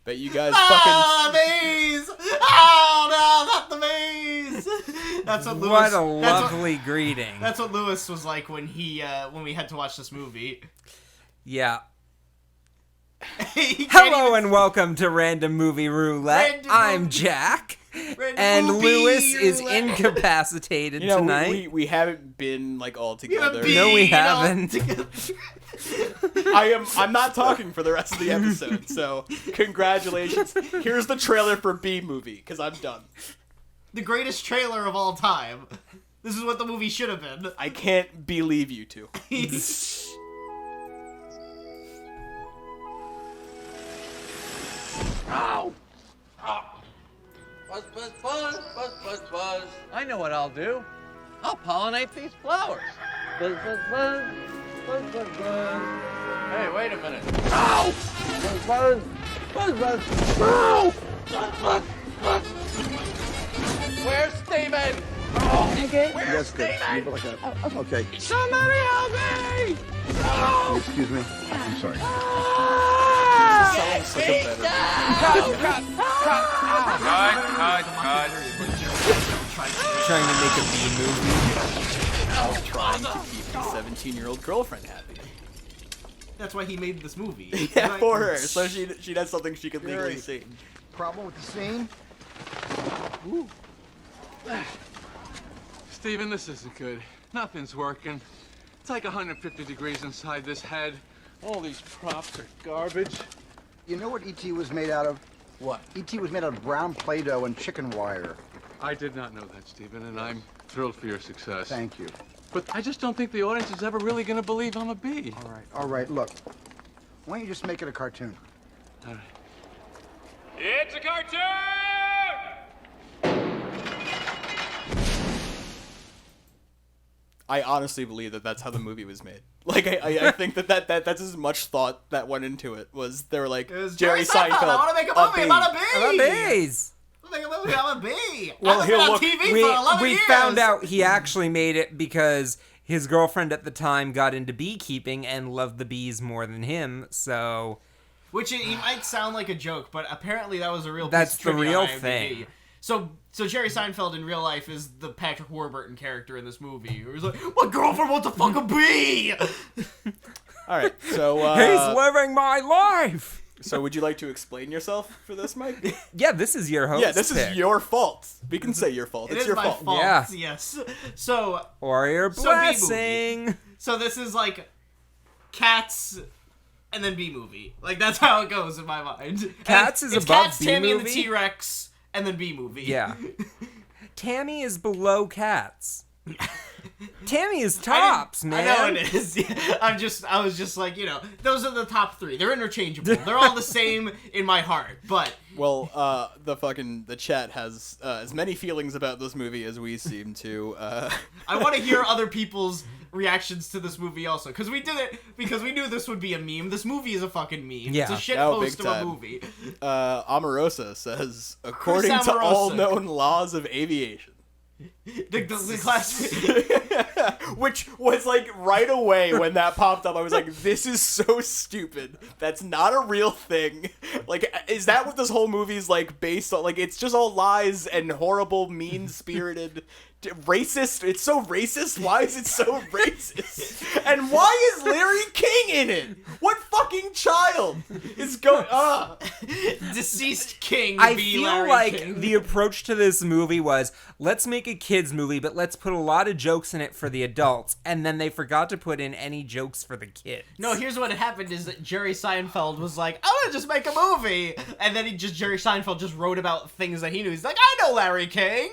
Bet you guys fucking... bees! Oh, no, not the bees! That's what Lewis... What a lovely greeting. That's what Lewis was like when when we had to watch this movie. Yeah. Hello and welcome to Random Movie Roulette. I'm Jack. And Lewis is incapacitated tonight. We haven't been like all together. No, we haven't. I'm not talking for the rest of the episode, so congratulations. Here's the trailer for B-movie, because I'm done. The greatest trailer of all time. This is what the movie should have been. I can't believe you two. Ow! Oh. Buzz, buzz, buzz, buzz, buzz, buzz. I know what I'll do. I'll pollinate these flowers. Buzz, buzz, buzz, buzz, buzz, buzz. Hey, wait a minute. Ow! Buzz, buzz, buzz, buzz. Ow! Buzz, buzz, buzz. Where's Steven? Oh, okay. Where's Steven? Okay. Somebody help me! Oh. Excuse me. I'm sorry. Sounds like a better Cut. Trying to make a B movie. Trying to keep his 17-year-old girlfriend happy. That's why he made this movie. Yeah, for her, so she has something she can legally see. Problem with the scene? Ooh. Steven, this isn't good. Nothing's working. It's like 150 degrees inside this head. All these props are garbage. You know what E.T. was made out of? What? E.T. was made out of brown Play-Doh and chicken wire. I did not know that, Steven, and I'm thrilled for your success. Thank you. But I just don't think the audience is ever really going to believe I'm a bee. All right, look. Why don't you just make it a cartoon? All right. It's a cartoon! I honestly believe that that's how the movie was made. Like, I think that's as much thought that went into it. Was they were like, Jerry Seinfeld. I want to make a movie about a bee. About bees. Make a movie about a bee. Well, I've been on look, TV for 11 we years. found out he actually made it because his girlfriend at the time got into beekeeping and loved the bees more than him, so... Which it might sound like a joke, but apparently that was a real That's piece of the trivia real on IMDb. thing. So Jerry Seinfeld in real life is the Patrick Warburton character in this movie. Who's like, my girlfriend wants to fuck a bee! All right, so... He's living my life! So would you like to explain yourself for this, Mike? Yeah, this is your host Yeah, this pick. is your fault. We can say your fault. It It's is your my fault. fault. Yeah. Yes. So... Or your blessing. So this is like Cats and then B-movie. Like, that's how it goes in my mind. Cats and is it's above Cats, Tammy and the B-movie? T-Rex, and then B-movie. Yeah. Tammy is below Cats. Tammy is tops, man. I know it is. Yeah. I was just like, those are the top three. They're interchangeable. They're all the same in my heart. But well, the chat has as many feelings about this movie as we seem to. I want to hear other people's reactions to this movie also, because we did it because we knew this would be a meme. This movie is a fucking meme. Yeah. It's a shit Oh, post big of a time. movie. Omarosa says, according to all Omarosa. known laws of aviation. The classic. Which was like right away when that popped up, I was like, this is so stupid. That's not a real thing. Like, is that what this whole movie's like based on? Like, it's just all lies and horrible, mean-spirited, racist. It's so racist. Why is it so racist? And why is Larry King in it? What fucking child is going? Deceased king. I be feel Larry like King. the approach to this movie was, let's make a kids movie, but let's put a lot of jokes in it for the adults, and then they forgot to put in any jokes for the kids. No, here's what happened is that Jerry Seinfeld was like, I want to just make a movie. And then Jerry Seinfeld just wrote about things that he knew. He's like, I know Larry King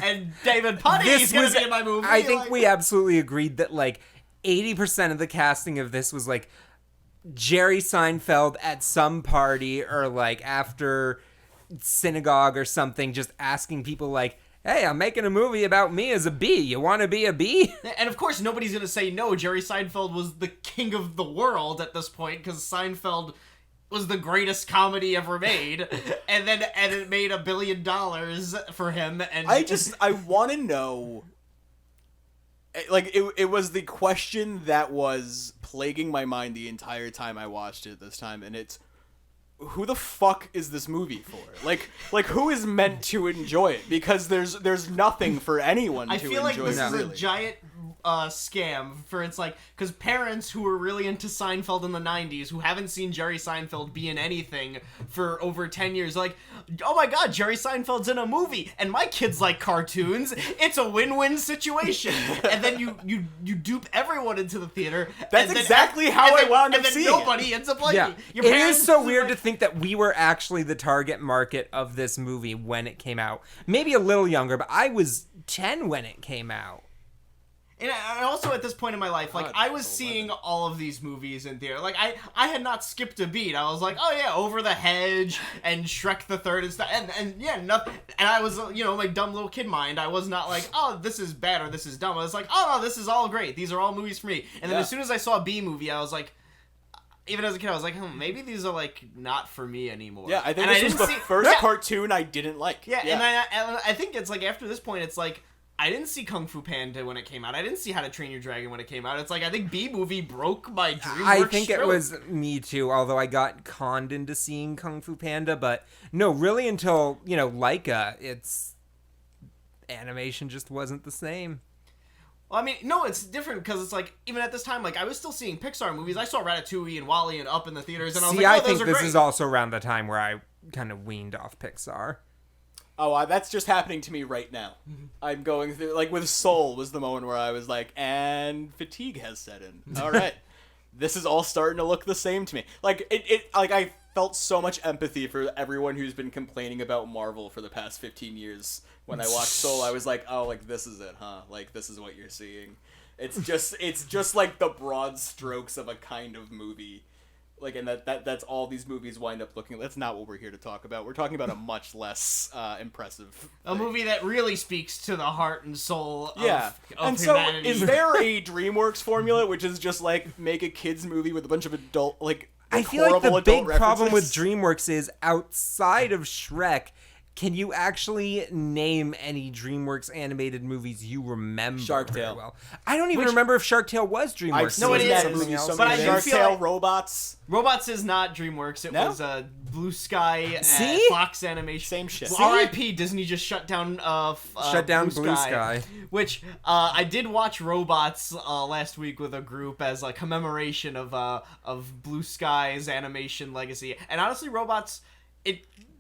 and David Putty's going to be in my movie. I think we absolutely agreed that like 80% of the casting of this was like Jerry Seinfeld at some party or like after synagogue or something, just asking people like, hey, I'm making a movie about me as a bee. You want to be a bee? And of course, nobody's going to say no. Jerry Seinfeld was the king of the world at this point because Seinfeld was the greatest comedy ever made. and it made $1 billion for him. And I want to know, like, it was the question that was plaguing my mind the entire time I watched it this time, and it's, who the fuck is this movie for? Like who is meant to enjoy it? Because there's nothing for anyone to enjoy. I feel like this is really. a giant scam for it's like because parents who were really into Seinfeld in the 90s who haven't seen Jerry Seinfeld be in anything for over 10 years like, oh my god, Jerry Seinfeld's in a movie and my kids like cartoons, it's a win-win situation. And then you dupe everyone into the theater. That's exactly how I wound up seeing it. And then nobody ends up liking it is so weird to think that we were actually the target market of this movie when it came out. Maybe a little younger, but I was 10 when it came out. And also at this point in my life, like, I was seeing all of these movies in theater. Like, I had not skipped a beat. I was like, oh yeah, Over the Hedge and Shrek the Third and stuff. And yeah, nothing. And I was, my dumb little kid mind. I was not like, oh, this is bad or this is dumb. I was like, oh no, this is all great. These are all movies for me. And then as soon as I saw a B movie, I was like, even as a kid, I was like, maybe these are, like, not for me anymore. Yeah, I think this was the first cartoon I didn't like. Yeah. And I think it's like, after this point, it's like, I didn't see Kung Fu Panda when it came out. I didn't see How to Train Your Dragon when it came out. It's like, I think B-Movie broke my Dreamworks I think stroke. it was me too, although I got conned into seeing Kung Fu Panda. But no, really until, Laika, it's... animation just wasn't the same. Well, I mean, no, it's different because it's like, even at this time, like, I was still seeing Pixar movies. I saw Ratatouille and WALL-E and Up in the theaters, and I was like, oh, I those think are this great. is also around the time where I kind of weaned off Pixar. Oh, that's just happening to me right now. I'm going through, like, with Soul was the moment where I was like, and fatigue has set in. All right. This is all starting to look the same to me. Like, I felt so much empathy for everyone who's been complaining about Marvel for the past 15 years. When I watched Soul, I was like, oh, like, this is it, huh? Like, this is what you're seeing. It's just like the broad strokes of a kind of movie. Like, and that's all these movies wind up looking. That's not what we're here to talk about. We're talking about a much less impressive a movie that really speaks to the heart and soul of, and humanity. So is there a DreamWorks formula, which is just like make a kids movie with a bunch of adult, like I feel like the big problem with references? DreamWorks is outside of Shrek, can you actually name any DreamWorks animated movies you remember Shark very Tale. well? I don't even remember if Shark Tale was DreamWorks. No, it is. Something else. But I do Shark feel Tale, like- Robots. Robots is not DreamWorks. It No? was Blue Sky, See? Fox Animation. Same shit. Well, R.I.P. Disney just shut down Blue Sky. Which I did watch Robots last week with a group as a commemoration of Blue Sky's animation legacy. And honestly, Robots,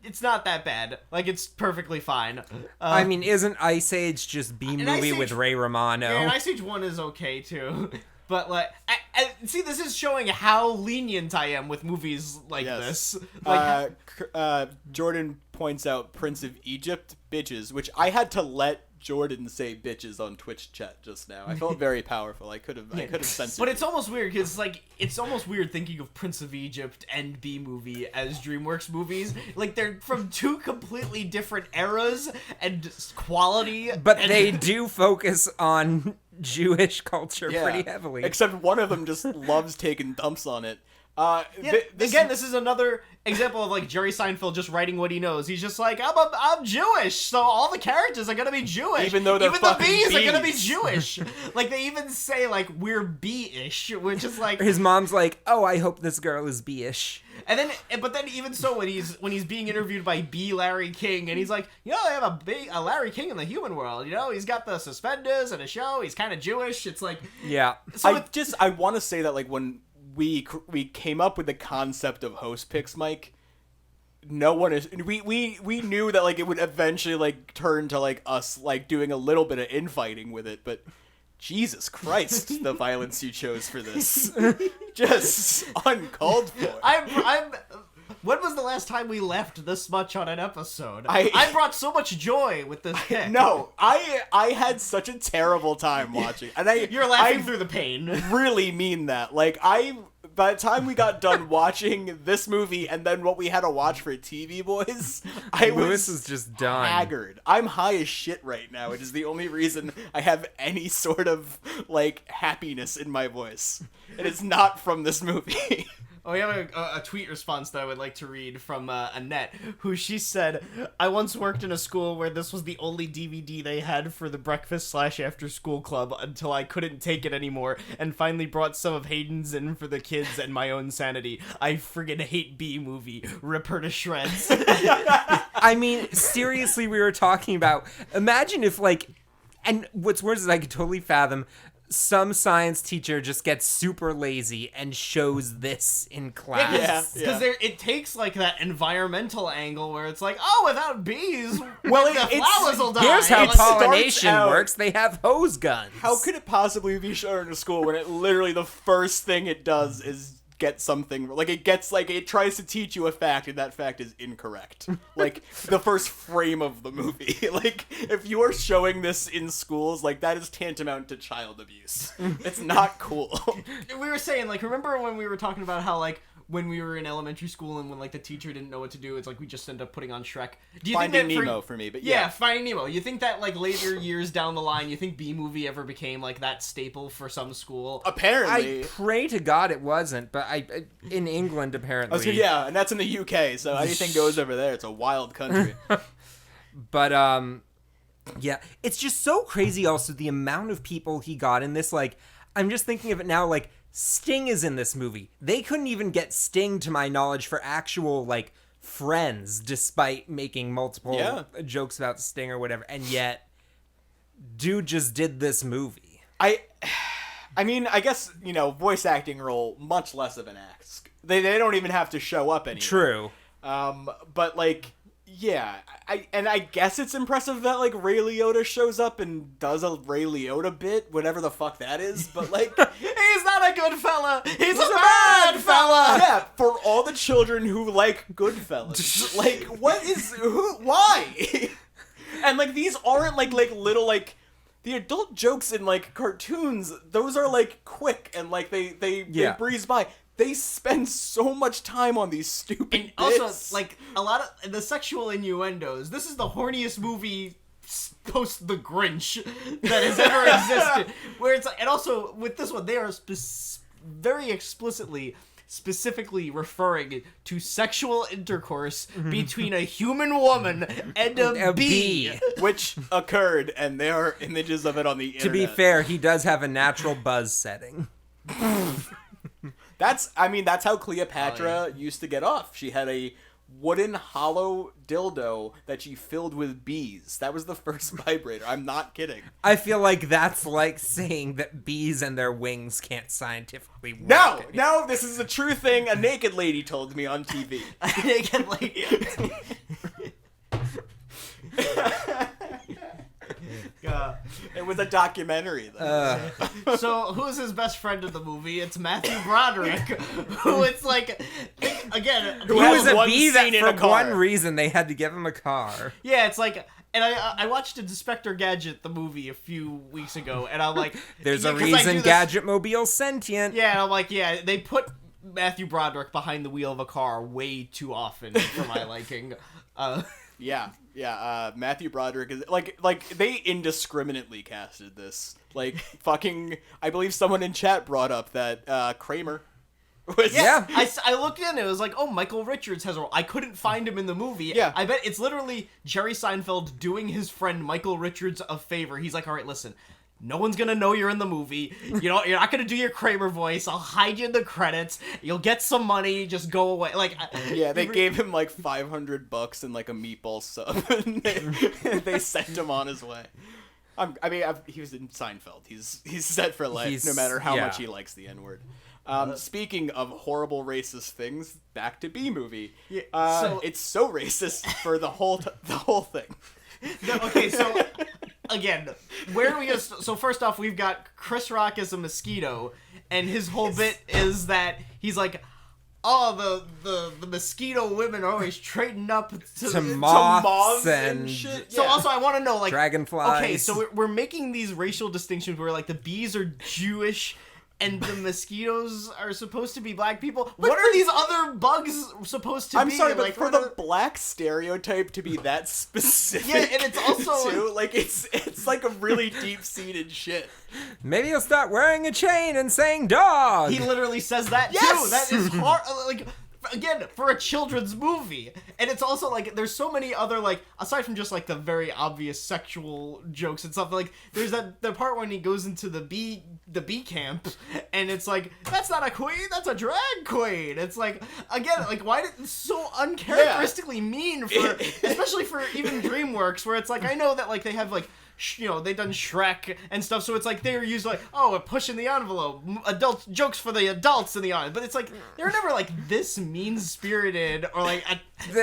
it's not that bad. Like, it's perfectly fine. I mean, isn't Ice Age just B-movie with Ray Romano? Yeah, and Ice Age 1 is okay, too. But, like, I see, this is showing how lenient I am with movies like this. Like, Jordan points out Prince of Egypt, bitches, which I had to let Jordan say bitches on Twitch chat just now. I felt very powerful. I could have censored. But it's almost weird because like it's almost weird thinking of Prince of Egypt and B-movie as DreamWorks movies. Like they're from two completely different eras and quality. But they do focus on Jewish culture pretty heavily. Except one of them just loves taking dumps on it. This is another example of like Jerry Seinfeld just writing what he knows. He's just like, I'm Jewish, so all the characters are gonna be Jewish. Even though they're the bees bees are gonna be Jewish. Like they even say like we're bee-ish, which is like his mom's like, oh, I hope this girl is B-ish. And then, but then even so, when he's being interviewed by B. Larry King, and he's like, I have a Larry King in the human world. He's got the suspenders and a show. He's kind of Jewish. It's like, yeah. So I want to say that like when we came up with the concept of host picks, Mike, no one is we knew that like it would eventually like turn to like us like doing a little bit of infighting with it, but Jesus Christ, the violence you chose for this. Just uncalled for. I'm when was the last time we laughed this much on an episode? I brought so much joy with this pick. No, I had such a terrible time watching. And You're laughing through the pain. Really mean that. Like by the time we got done watching this movie and then what we had to watch for TV Boys, Lewis is just done. Haggard. I'm high as shit right now, which is the only reason I have any sort of like happiness in my voice. It is not from this movie. Oh, we have a tweet response that I would like to read from Annette, who she said, I once worked in a school where this was the only DVD they had for the breakfast/after-school club until I couldn't take it anymore and finally brought some of Hayden's in for the kids and my own sanity. I friggin' hate B-movie. Rip her to shreds. I mean, seriously, we were talking about, imagine if, like, and what's worse is I could totally fathom some science teacher just gets super lazy and shows this in class. Because it takes like that environmental angle where it's like, oh, without bees, the flowers will die. Here's how It pollination starts out- works. They have hose guns. How could it possibly be shown in a school when it literally the first thing it does is get something like it tries to teach you a fact and that fact is incorrect. Like the first frame of the movie. Like if you are showing this in schools, like that is tantamount to child abuse. It's not cool. We were saying, like, remember when we were talking about how, like, when we were in elementary school and when, like, the teacher didn't know what to do, it's like we just ended up putting on Shrek. Do you Finding think that Nemo for me, but yeah, Finding Nemo. You think that, like, later years down the line, you think B-movie ever became, like, that staple for some school? Apparently. I pray to God it wasn't, but in England apparently. Yeah, and that's in the UK, so anything goes over there. It's a wild country. But yeah, it's just so crazy. Also, the amount of people he got in this. Like, I'm just thinking of it now. Like, Sting is in this movie. They couldn't even get Sting, to my knowledge, for actual like friends, despite making multiple jokes about Sting or whatever. And yet, dude just did this movie. I mean, I guess, you know, voice acting role, much less of an ask. They don't even have to show up anymore. True. But, like, yeah. I guess it's impressive that, like, Ray Liotta shows up and does a Ray Liotta bit, whatever the fuck that is, but, like... He's not a good fella! He's a bad fella! Yeah, for all the children who like Goodfellas. Like, why? And, like, these aren't, like little, like... The adult jokes in, like, cartoons, those are, like, quick, and, like, they breeze by. They spend so much time on these stupid bits. Also, like, a lot of the sexual innuendos. This is the horniest movie post The Grinch that has ever existed. Where it's like, and also, with this one, they are very specifically referring to sexual intercourse between a human woman and a bee. Which occurred, and there are images of it on the internet. To be fair, he does have a natural buzz setting. That's how Cleopatra used to get off. She had a wooden hollow dildo that she filled with bees. That was the first vibrator. I'm not kidding. I feel like that's like saying that bees and their wings can't scientifically work. No, this is a true thing a naked lady told me on TV. A naked lady. It was a documentary, though. So, who's his best friend in the movie? It's Matthew Broderick, who it's like, again... Who was a one bee that scene in a for car. one reason they had to give him a car. Yeah, it's like... And I watched Inspector Gadget, the movie, a few weeks ago, and I'm like... There's a 'cause I reason do this- Gadget Mobile's sentient. Yeah, and I'm like, yeah, they put Matthew Broderick behind the wheel of a car way too often for my liking. Yeah. Matthew Broderick is like they indiscriminately casted this. Like fucking, I believe someone in chat brought up that Kramer was. Yeah. I looked in, it was like, oh, Michael Richards has a role. I couldn't find him in the movie. Yeah. I bet it's literally Jerry Seinfeld doing his friend Michael Richards a favor. He's like, all right, listen. No one's gonna know you're in the movie. You know, you're not gonna do your Kramer voice. I'll hide you in the credits. You'll get some money. Just go away. Like, Yeah, they gave him like $500 and like a meatball sub, and they sent him on his way. He was in Seinfeld. He's set for life, no matter how much he likes the N-word. Speaking of horrible racist things, back to B-movie. Yeah, it's so racist for the whole thing. Okay, so again, where are we gonna? So first off, we've got Chris Rock as a mosquito, and his whole bit is that he's like, "Oh, the mosquito women are always trading up to moths and shit." So also, I want to know, like, dragonflies. Okay, so we're making these racial distinctions where like the bees are Jewish and the mosquitoes are supposed to be black people. What are these other bugs supposed to be? I'm sorry, but like, for the black stereotype to be that specific, Yeah, and it's also too, like it's like a really deep-seated shit. Maybe you'll start wearing a chain and saying dog. he literally says that Yes! too. That is hard. Like, again, for a children's movie. And it's also like there's so many other, like, aside from just like the very obvious sexual jokes and stuff, like there's the part when he goes into the bee camp and it's like, that's not a queen, that's a drag queen. It's like, again, like, why did it's so uncharacteristically mean for especially for even DreamWorks, where it's like, I know that like they have like they've done Shrek and stuff, so it's like they're used like, oh, we're pushing the envelope, adult jokes for the adults in the audience, but it's like they're never like this mean-spirited or like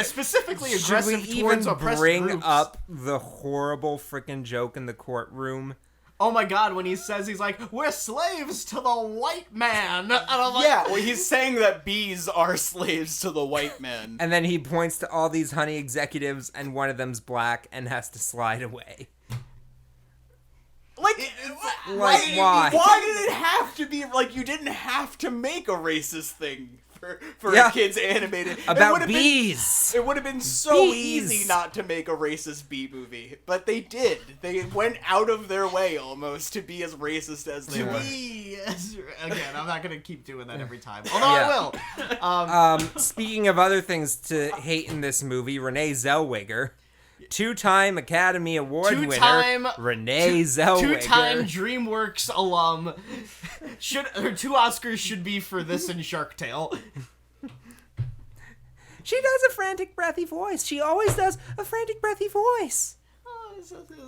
specifically aggressive Should we towards even oppressed bring groups. up the horrible freaking joke in the courtroom? Oh my god, when he says, he's like, we're slaves to the white man, and I'm like, Yeah, well, he's saying that bees are slaves to the white man. And then he points to all these honey executives, and one of them's black and has to slide away. Like why? Why did it have to be like you didn't have to make a racist thing for Yeah. a kid's animated About bees. It would have been so Bees. easy not to make a racist bee movie, but they did. They went out of their way almost to be as racist as they were. Again, I'm not gonna keep doing that every time, although I will. Speaking of other things to hate in this movie, Renee Zellweger, two-time Academy Award winner, Renee Zellweger. Two-time DreamWorks alum. Her 2 Oscars should be for this and Shark Tale. She does a frantic, breathy voice. She always does a frantic, breathy voice.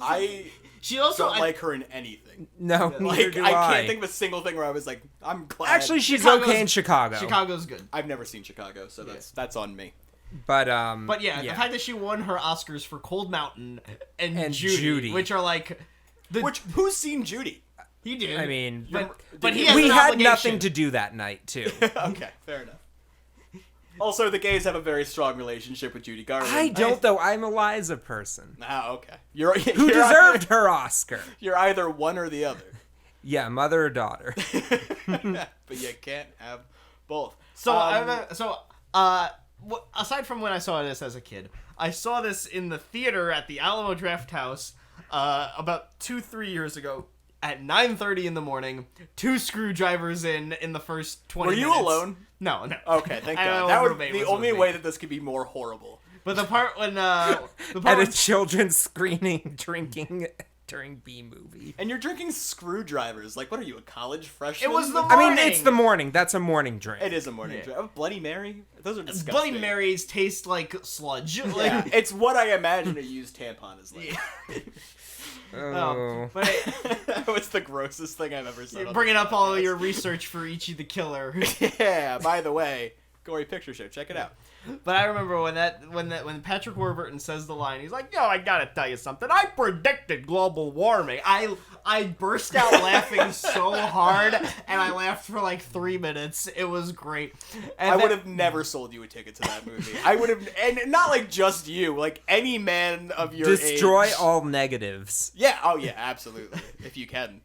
I She also don't like her in anything. No, neither Like do I can't think of a single thing where I was like, I'm glad. Actually, she's Chicago's- okay in Chicago. Chicago's good. I've never seen Chicago, so that's on me. But Yeah, the fact that she won her Oscars for Cold Mountain and Judy. which are like Who's seen Judy? he did. I mean, but he has we an had obligation. nothing to do that night, too. Okay, fair enough. Also, the gays have a very strong relationship with Judy Garland. I don't, though. I'm a Liza person. Ah, okay. Who deserved her Oscar. You're either one or the other. Yeah, mother or daughter. But you can't have both. Aside from when I saw this as a kid, I saw this in the theater at the Alamo Draft House about 2-3 years ago at 9:30 in the morning. 2 screwdrivers in the first 20 Were you minutes. alone? No. Okay, thank My God. old That would roommate the was only with me. way that this could be more horrible. But the part when At a children's screening, drinking during B-movie. And you're drinking screwdrivers. Like, what are you, a college freshman? It was the I mean, morning. it's the morning. That's a morning drink. It is a morning drink. Oh, Bloody Mary? Those are disgusting. Bloody Marys taste like sludge. Yeah, it's what I imagine a used tampon is like. Oh. But That was the grossest thing I've ever said. you're on bringing this up all podcast. your research for Ichi the Killer. Yeah, by the way, Gory Picture Show. Check it out. But I remember when Patrick Warburton says the line, he's like, "Yo, I gotta tell you something. I predicted global warming." I burst out laughing so hard, and I laughed for like 3 minutes. It was great. And I then- would have never sold you a ticket to that movie. I would have, and not like just you, like any man of your Destroy age. all negatives. Yeah, oh yeah, absolutely. If you can.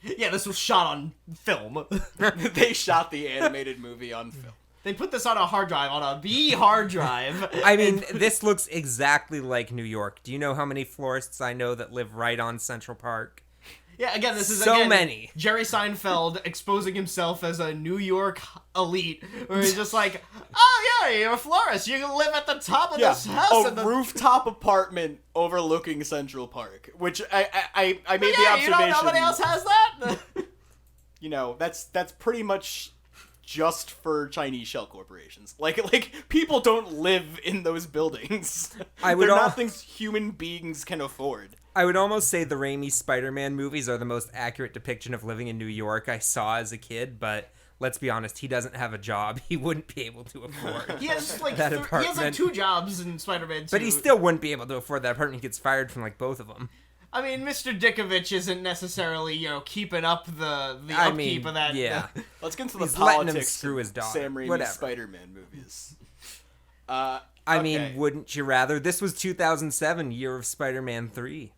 Yeah, this was shot on film. They shot the animated movie on film. They put this on a hard drive, on a BE hard drive. I mean, this looks exactly like New York. Do you know how many florists I know that live right on Central Park? Yeah, again, this is So many. Jerry Seinfeld exposing himself as a New York elite, where he's just like, "Oh yeah, you're a florist. You can live at the top of this house." A rooftop apartment overlooking Central Park, which I made the Yeah, observation. you know nobody else has that. You know, that's pretty much just for Chinese shell corporations. Like people don't live in those buildings. I would They're al- not things human beings can afford. I would almost say the Raimi Spider-Man movies are the most accurate depiction of living in New York I saw as a kid, but let's be honest, he doesn't have a job. He wouldn't be able to afford He has like that he has apartment. like 2 jobs in Spider-Man 2. But he still wouldn't be able to afford that apartment. He gets fired from like both of them. I mean, Mr. Dickovich isn't necessarily, keeping up the I upkeep mean, of that. yeah. Let's get into the He's letting him politics screw of his daughter. Sam Raimi's Whatever. Spider-Man movies. I Okay. mean, wouldn't you rather? This was 2007, year of Spider-Man 3.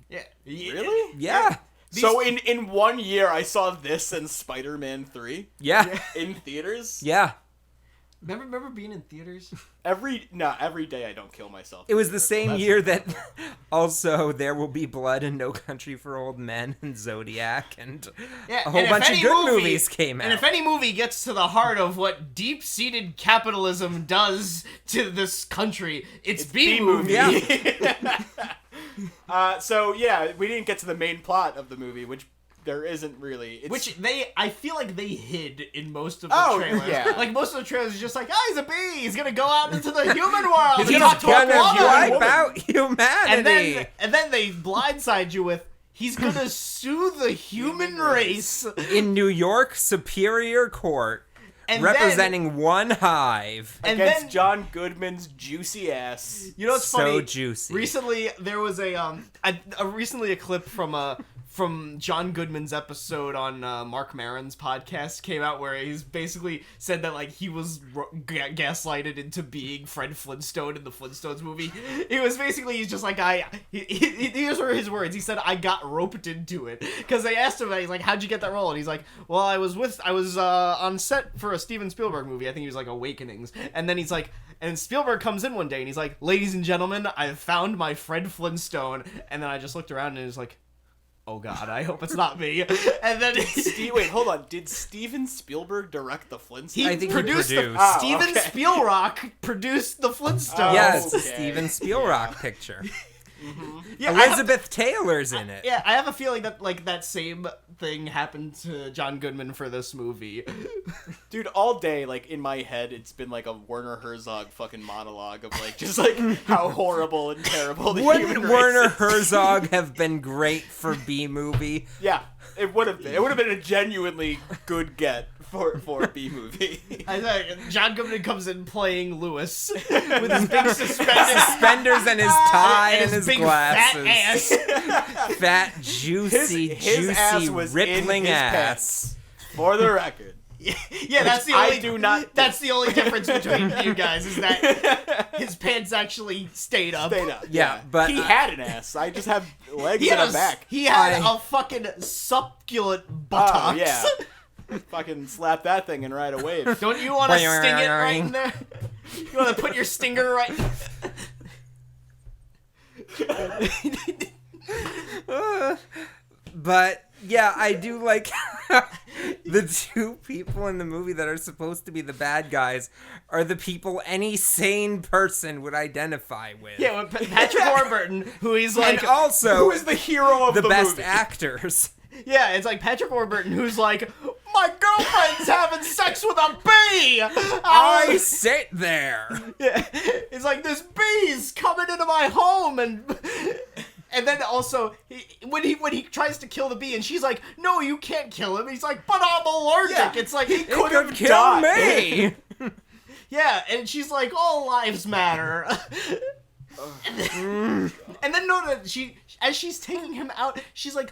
Yeah. Really? Yeah. So in 1 year, I saw this and Spider-Man 3 Yeah. in theaters. Yeah. Remember being in theaters? Every day I don't kill myself. It was the same year that also There Will Be Blood and No Country for Old Men and Zodiac and a whole bunch of good movies came out. And if any movie gets to the heart of what deep-seated capitalism does to this country, it's B-movie. Yeah. So yeah, we didn't get to the main plot of the movie, which there isn't really. Which I feel like they hid in most of the trailers. Yeah. Like most of the trailers is just like, he's a bee. He's gonna go out into the human world. He's and gonna talk to a woman. wipe out humanity. And then they blindside you with, he's gonna sue the human race. In New York Superior Court, And representing one hive. And against then John Goodman's juicy ass. you know what's So funny? juicy. Recently, there was a clip from John Goodman's episode on Mark Maron's podcast came out where he's basically said that like he was gaslighted into being Fred Flintstone in the Flintstones movie. It was basically he's just like these were his words. He said I got roped into it because they asked him, he's like, how'd you get that role? And he's like, well, I was on set for a Steven Spielberg movie. I think he was like Awakenings. And then he's like, and Spielberg comes in one day and he's like, ladies and gentlemen, I've found my Fred Flintstone. And then I just looked around and it was like, oh god, I hope it's not me. And then Wait, hold on. Did Steven Spielberg direct the Flintstones? I think he produced produced. Steven Spielrock produced the Flintstones. Yes, the okay. Steven Spielberg picture. Yeah, Elizabeth Taylor's in it. Yeah, I have a feeling that like that same thing happened to John Goodman for this movie. Dude, all day, like, in my head, it's been, like, a Werner Herzog fucking monologue of, like, just, like, how horrible and terrible the human Wouldn't race Werner is. Herzog have been great for B-movie? Yeah, it would have been. It would have been a genuinely good get for a B-movie. I think John Goodman comes in playing Lewis with his big Suspenders and his tie and his big glasses. fat ass. Fat, juicy, his juicy, ass was rippling in his ass. pants. For the record. Yeah, that's the I only. do not- That's the only difference between you guys is that his pants actually stayed up. Stayed up. Yeah, but he had an ass. I just have legs and a back. He had a fucking succulent buttocks. Oh, yeah. Fucking slap that thing and ride a wave. Don't you want to sting it right in there? You want to put your stinger right? But yeah, I do like the two people in the movie that are supposed to be the bad guys are the people any sane person would identify with. Yeah, with Patrick Warburton, who he's like, and also Who is the hero of the best movie? actors. yeah, it's like Patrick Warburton, who's like, my girlfriend's having sex with a bee. I sit there. Yeah, it's like this bee's coming into my home and then also when he tries to kill the bee and she's like, no, you can't kill him. He's like, but I'm allergic. Yeah. It's like He Could could have kill died. me. yeah, and she's like, all lives matter. and then no, as she's taking him out, she's like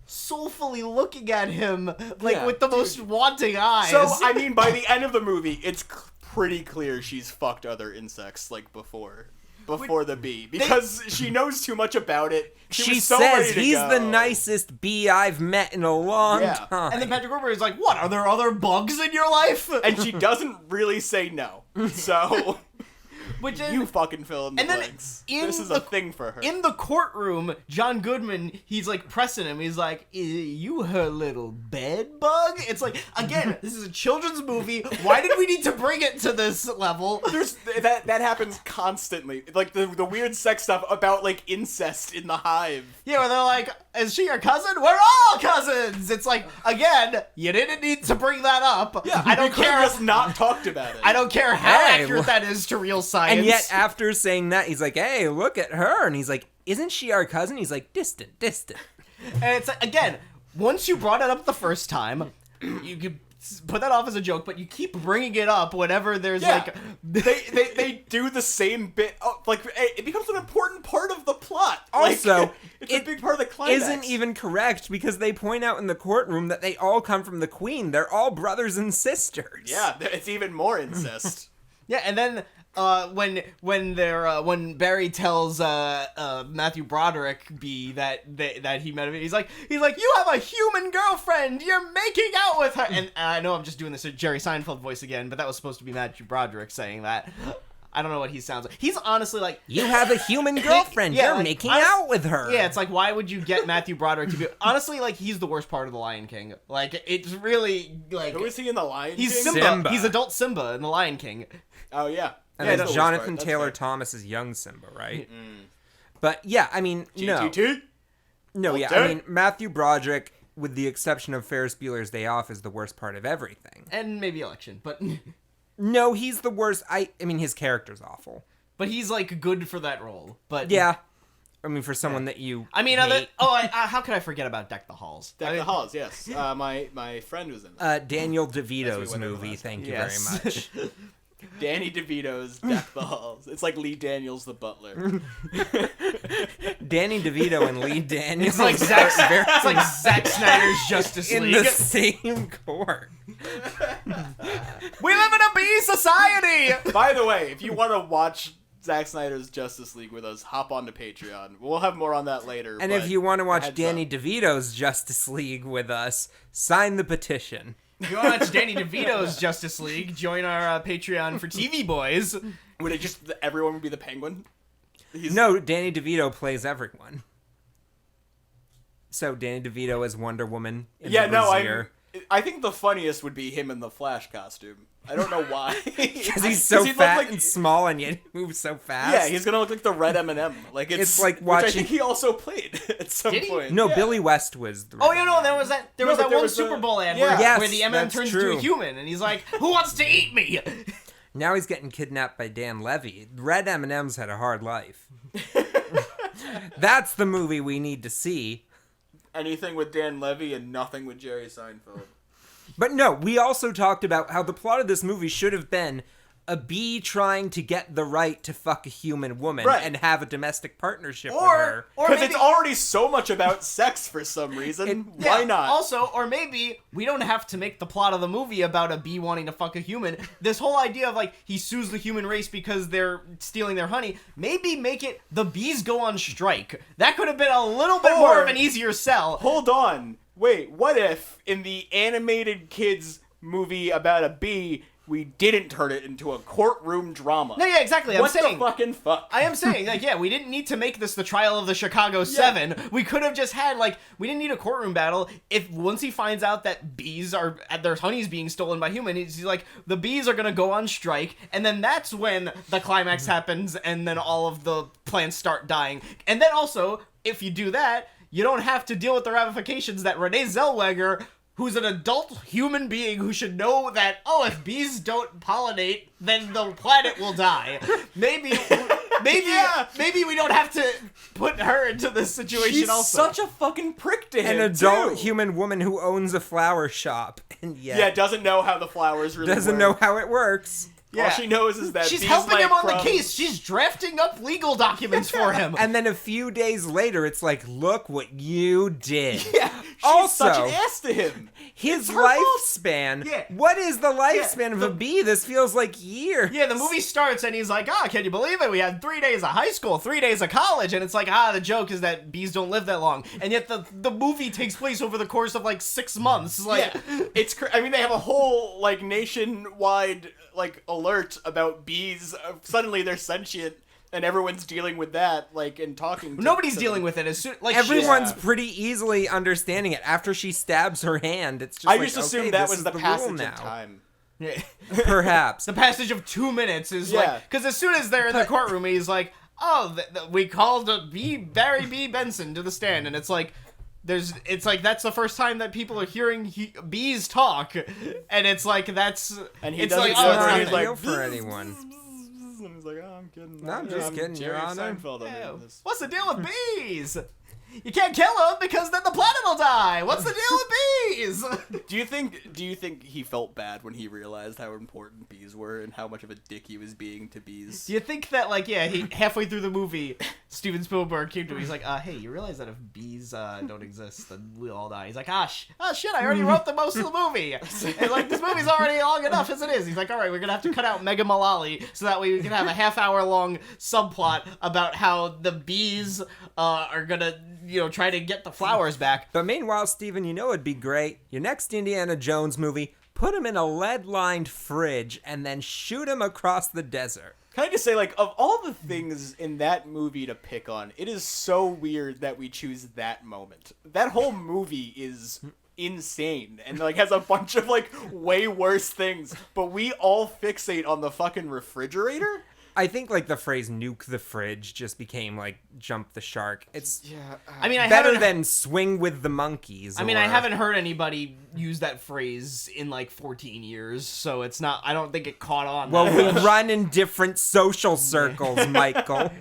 soulfully looking at him like Yeah, with the most wanting eyes. So, I mean, by the end of the movie, it's pretty clear she's fucked other insects, like, before the bee. Because she knows too much about it. She was so says ready to he's go. the nicest bee I've met in a long Yeah. time. And then Patrick Warburton is like, what, are there other bugs in your life? And she doesn't really say no. So, Which is, you fucking fill in the and then blanks. in This is the- a thing for her. in the courtroom, John Goodman, he's like pressing him. He's like, you her little bed bug? It's like, again, this is a children's movie. Why did we need to bring it to this level? There's that happens constantly. Like, the weird sex stuff about, like, incest in the hive. Yeah, where they're like, is she your cousin? We're all cousins! It's like, again, you didn't need to bring that up. Yeah, I don't we could've care. just not talked about it. I don't care how Hey, accurate look- that is to real science. And yet, after saying that, he's like, hey, look at her. And he's like, isn't she our cousin? He's like, distant. And it's like, again, once you brought it up the first time, you could put that off as a joke, but you keep bringing it up whenever there's Yeah. like... they do the same bit. Oh, like, it becomes an important part of the plot. Also, Like, it's a big part of the climax. Isn't even correct because they point out in the courtroom that they all come from the queen. They're all brothers and sisters. Yeah, it's even more incest. Yeah, and then when Barry tells Matthew Broderick that he met him, he's like, you have a human girlfriend, you're making out with her, and I know I'm just doing this Jerry Seinfeld voice again, but that was supposed to be Matthew Broderick saying that. I don't know what he sounds like. He's honestly like, you have a human girlfriend. Yeah, You're like, making out with her. Yeah, it's like, why would you get Matthew Broderick to be... Honestly, like, he's the worst part of The Lion King. Like, it's really, like... Who is he in The Lion He's King? Simba. He's adult Simba in The Lion King. Oh, yeah. And Yeah, then that's the Jonathan worst part. Taylor That's Thomas is young Simba, right? But yeah, I mean, no. GTT? No, yeah, Okay. I mean, Matthew Broderick, with the exception of Ferris Bueller's Day Off, is the worst part of everything. And maybe Election, but... No, he's the worst. I mean, his character's awful. But he's, like, good for that role. But Yeah. I mean, for someone that you I mean, hate. how could I forget about Deck the Halls? Deck the Halls, yes. My friend was in that. Daniel As we DeVito's went over movie, last thank you Yes. very much. Danny DeVito's Deck the Halls. It's like Lee Daniels the butler. Danny DeVito and Lee Daniels It's like Zack Snyder's Justice in League. the same court. We live in a bee society! By the way, if you want to watch Zack Snyder's Justice League with us, hop onto Patreon. We'll have more on that later. And but if you want to watch heads Danny up. DeVito's Justice League with us, sign the petition. If you want to watch Danny DeVito's Justice League, join our Patreon for TV Boys. Would it just everyone would be the Penguin? No, Danny DeVito plays everyone. So Danny DeVito as Wonder Woman. In Yeah, the no, brassiere. I think the funniest would be him in the Flash costume. I don't know why. Because he's so he'd look fat like- and small and yet he moves so fast. Yeah, he's gonna look like the red M&M. Like It's like which I watching- think he also played at some Did he? point. No, Yeah. Billy West was the Oh, yeah, no, there was that but there one was Super a- Bowl ad yeah. Yes, where the M&M that's turns into true. a human, and he's like, who wants to eat me? Now he's getting kidnapped by Dan Levy. Red M&M's had a hard life. That's the movie we need to see. Anything with Dan Levy and nothing with Jerry Seinfeld. But no, we also talked about how the plot of this movie should have been a bee trying to get the right to fuck a human woman Right. and have a domestic partnership with her. Or Because maybe, it's already so much about sex for some reason. yeah, Why not? Also, or maybe we don't have to make the plot of the movie about a bee wanting to fuck a human. This whole idea of, like, he sues the human race because they're stealing their honey, maybe make it the bees go on strike. That could have been a little bit more of an easier sell. Hold on. Wait, what if in the animated kids movie about a bee, we didn't turn it into a courtroom drama? No, yeah, exactly. What the fucking fuck? I am saying, like, yeah, we didn't need to make this the trial of the Chicago 7. We could have just had, like, we didn't need a courtroom battle. If once he finds out that bees are, their honey's being stolen by humans, he's like, the bees are gonna go on strike, and then that's when the climax happens, and then all of the plants start dying. And then also, if you do that, you don't have to deal with the ramifications that Renee Zellweger, who's an adult human being who should know that, oh, if bees don't pollinate, then the planet will die. Maybe we don't have to put her into this situation. She's also such a fucking prick to him, An adult too. human woman who owns a flower shop and Yeah, doesn't know how the flowers really doesn't work. know how it works. All she knows is that she's bees helping like him on crumbs. the case. She's drafting up legal documents for him. And then a few days later, it's like, look what you did. Yeah, she's Also, such an ass to him. His her fault. lifespan. Yeah. What is the lifespan of a bee? This feels like years. Yeah, the movie starts and he's like, can you believe it? We had 3 days of high school, 3 days of college. And it's like, the joke is that bees don't live that long. And yet the movie takes place over the course of like 6 months. Like, Yeah, I mean, they have a whole, like, nationwide, like, alert about bees. Suddenly they're sentient, and everyone's dealing with that, like, and talking to nobody's to dealing them. with it. As soon, like, Everyone's Yeah. pretty easily understanding it. After she stabs her hand, it's just I like, just okay, assumed that this was is the rule passage now. of time. Yeah. Perhaps. The passage of 2 minutes is Yeah. like, because as soon as they're in the courtroom, he's like, we called Barry B. Benson to the stand, and it's like, it's like that's the first time that people are hearing bees talk, and it's like And he it's doesn't like, know It's where not he's like, ideal for anyone. And he's like, oh, I'm kidding. No, I'm just kidding, Jerry Your Honor. Seinfeld. what's the deal with bees? You can't kill him because then the planet will die. What's the deal with bees? Do you think he felt bad when he realized how important bees were and how much of a dick he was being to bees? Do you think that, like, yeah, he halfway through the movie, Steven Spielberg came to him, he's like, hey, you realize that if bees don't exist, then we'll all die. He's like, shit, I already wrote the most of the movie. And, like, this movie's already long enough as it is. He's like, all right, we're gonna have to cut out Mega Mullally so that way we can have a half-hour-long subplot about how the bees are gonna, try to get the flowers back. But meanwhile, Steven, it'd be great. Your next Indiana Jones movie, put him in a lead-lined fridge and then shoot him across the desert. Can I just say, like, of all the things in that movie to pick on, it is so weird that we choose that moment. That whole movie is insane and, like, has a bunch of, like, way worse things, but we all fixate on the fucking refrigerator? I think, like, the phrase nuke the fridge just became, like, jump the shark. It's I mean, I better haven't... than swing with the monkeys. I mean, I haven't heard anybody use that phrase in, like, 14 years, so it's not... I don't think it caught on. Well, we run in different social circles, Michael.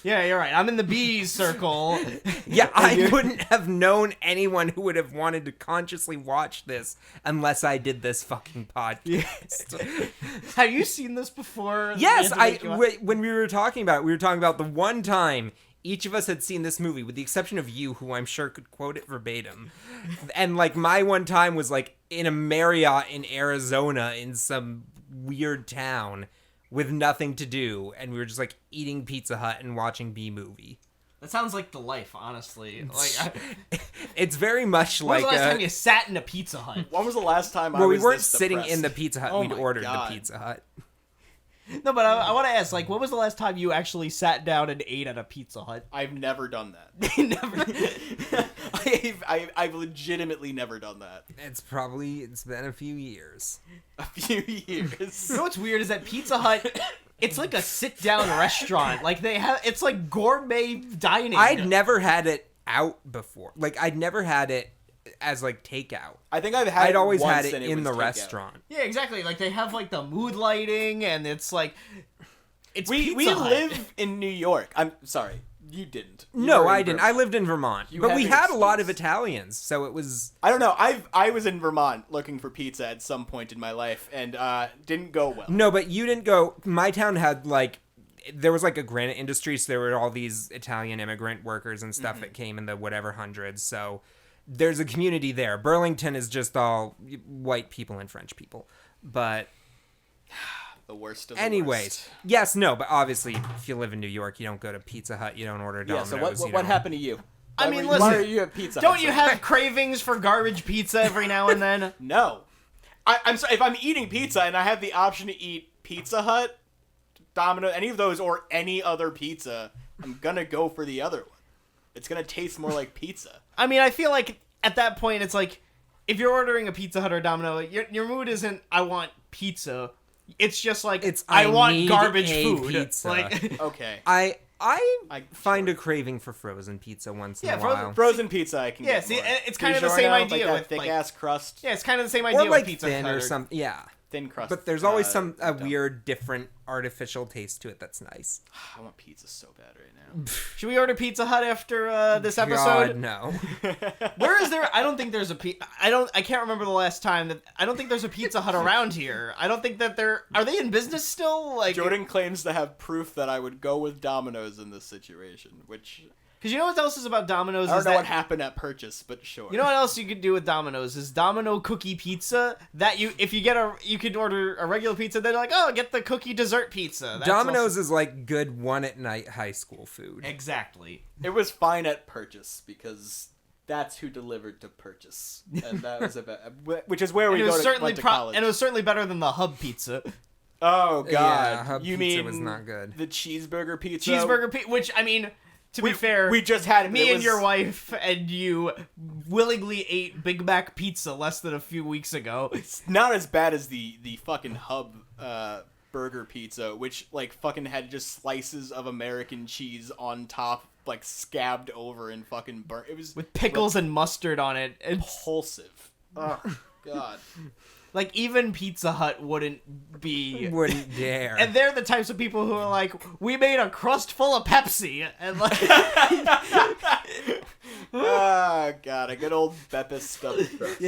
Yeah, you're right. I'm in the bees circle. Yeah, I wouldn't have known anyone who would have wanted to consciously watch this unless I did this fucking podcast. Have you seen this before? Yes, when we were talking about it, we were talking about the one time each of us had seen this movie, with the exception of you, who I'm sure could quote it verbatim. And, like, my one time was, like, in a Marriott in Arizona in some weird town with nothing to do, and we were just, like, eating Pizza Hut and watching B-movie. That sounds like the life, honestly. Like, it's very much when like... was the last time you sat in a Pizza Hut? When was the last time I Well, was we weren't this sitting depressed? in the Pizza Hut. Oh We'd my ordered God. the Pizza Hut. No, but I want to ask, like, when was the last time you actually sat down and ate at a Pizza Hut? I've never done that. Never. I've legitimately never done that. It's been a few years. A few years. You know what's weird is that Pizza Hut, it's like a sit-down restaurant. Like, it's like gourmet dining. I'd never had it out before. Like, I'd never had it as, like, takeout. I think I'd always once had it and in was the takeout. restaurant. Yeah, exactly. Like, they have, like, the mood lighting, and it's like... It's We Pizza Hut. live in New York. I'm sorry. You didn't. You No, were in I didn't. I Vermont. lived in Vermont. You But have we an had a lot of excuse. Italians, so it was... I don't know. I was in Vermont looking for pizza at some point in my life, and didn't go well. No, but you didn't go... My town had, like... There was, like, a granite industry, so there were all these Italian immigrant workers and stuff that came in the whatever hundreds, so... There's a community there. Burlington is just all white people and French people. But... The worst of the Anyways, worst. yes, no, but obviously, if you live in New York, you don't go to Pizza Hut, you don't order Yeah, Domino's. so what happened to you? I mean, Why listen, are you at Pizza Hut Don't so you much? have cravings for garbage pizza every now and then? No. I'm sorry, if I'm eating pizza and I have the option to eat Pizza Hut, Domino, any of those, or any other pizza, I'm gonna go for the other one. It's gonna taste more like pizza. I mean, I feel like at that point, it's like, if you're ordering a Pizza Hut or Domino, your mood isn't, I want pizza. It's just like, I want need garbage a food. pizza. Like, Okay. I find sure. a craving for frozen pizza once in Yeah, a while. Frozen pizza I can Yeah, get see, more. it's kind of the DiGiorno, same like idea that with, thick like- ass crust. yeah, it's kind of the same idea Or like with Pizza thin Hut. or something, yeah. Thin crust. But there's always a dumb. weird, different, artificial taste to it that's nice. I want pizza so bad right now. Should we order Pizza Hut after this episode? God, no. Where is there? I don't think there's a I can't remember the last time that. I don't think there's a Pizza Hut around here. I don't think that they're. Are they in business still? Like, Jordan claims to have proof that I would go with Domino's in this situation, which because you know what else is about Domino's? I don't is know that, what happened at purchase, but sure. You know what else you could do with Domino's is Domino cookie pizza. That if you get you could order a regular pizza. They're like, oh, get the cookie dessert pizza. That's Domino's also... is like good one-at-night high school food. Exactly. It was fine at purchase because that's who delivered to purchase, and that was which is where we And it go was to, certainly went to college. and it was certainly better than the Hub pizza. Oh God! Yeah, Hub you pizza mean was not good. the cheeseburger pizza? Cheeseburger pizza, which I mean. To be fair, we just had me it and was- your wife and you willingly ate Big Mac pizza less than a few weeks ago. It's not as bad as the fucking Hub burger pizza, which like fucking had just slices of American cheese on top, like scabbed over and fucking burnt. It was With pickles and mustard on it. It's repulsive. Oh God. like even Pizza Hut wouldn't dare. And they're the types of people who are like, we made a crust full of Pepsi, and like, Oh god, a good old Beppis stuffed crust.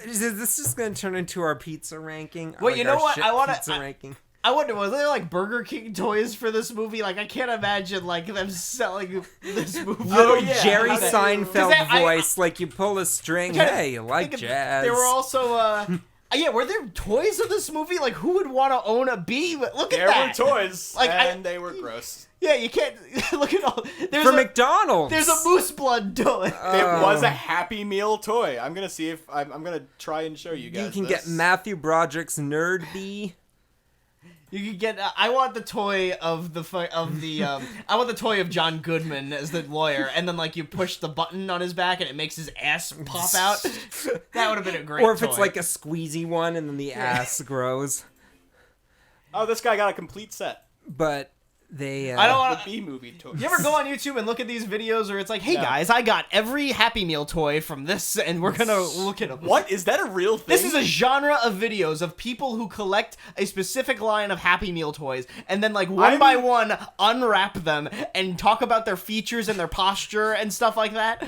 Is this just gonna turn into our pizza ranking? Well, you know what? Pizza ranking. I wonder, was there like Burger King toys for this movie? Like, I can't imagine like them selling this movie. Little Jerry Because Seinfeld I- voice, like you pull a string. Hey, you like jazz? There were also, yeah, were there toys of this movie? Like, who would want to own a bee? Look at There that. were toys, Like, and they were gross. Yeah, you can't look at all. There's for a McDonald's. There's a moose blood toy. It was a Happy Meal toy. I'm gonna see if I'm gonna try and show you guys. You can this. get Matthew Broderick's Nerd Bee. You could get. I want the toy of the I want the toy of John Goodman as the lawyer, and then like you push the button on his back and it makes his ass pop out. That would have been a great. Or if toy. it's like a squeezy one and then the ass grows. Oh, this guy got a complete set. But they. I don't The want. B movie toy. You ever go on YouTube and look at these videos where it's like, hey No. guys, I got every Happy Meal toy from this, and we're gonna look at them. What is that a real thing? This is a genre of videos of people who collect a specific line of Happy Meal toys and then like one by one unwrap them and talk about their features and their posture and stuff like that.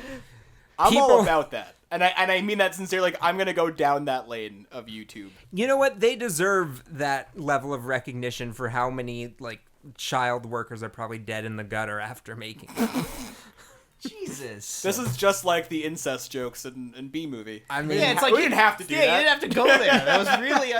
I'm all people- about that. And I mean that sincerely. Like, I'm gonna go down that lane of YouTube. You know what? They deserve that level of recognition for how many like child workers are probably dead in the gutter after making it. Jesus. This is just like the incest jokes in B movie. I mean, Yeah, it's like we didn't have to do that. Yeah, you didn't have to go there. That was really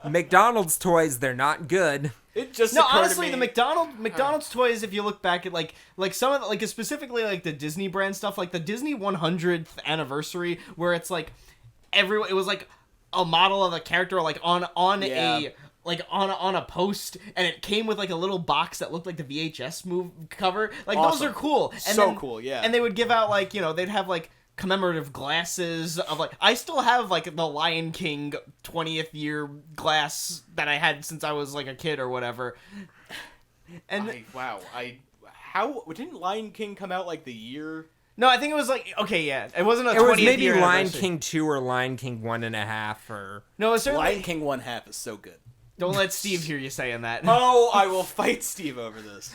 McDonald's toys, they're not good. It just No, occurred to honestly, me- the McDonald's toys. If you look back at like some of the, like specifically like the Disney brand stuff, like the Disney 100th anniversary, where it's like it was like a model of a character like on Yeah. a like on a post, and it came with like a little box that looked like the VHS cover. Like those Awesome. are cool. And So cool, yeah. And they would give out like they'd have like commemorative glasses of like I still have like the Lion King 20th year glass that I had since I was like a kid or whatever. And how didn't Lion King come out like the year? no, I think it was like okay, yeah, it wasn't a 20th It was maybe year Lion anniversary. King 2 or Lion King 1.5 or... No, it's certainly. Lion King 1/2 is so good. Don't let Steve hear you saying that. Oh, I will fight Steve over this.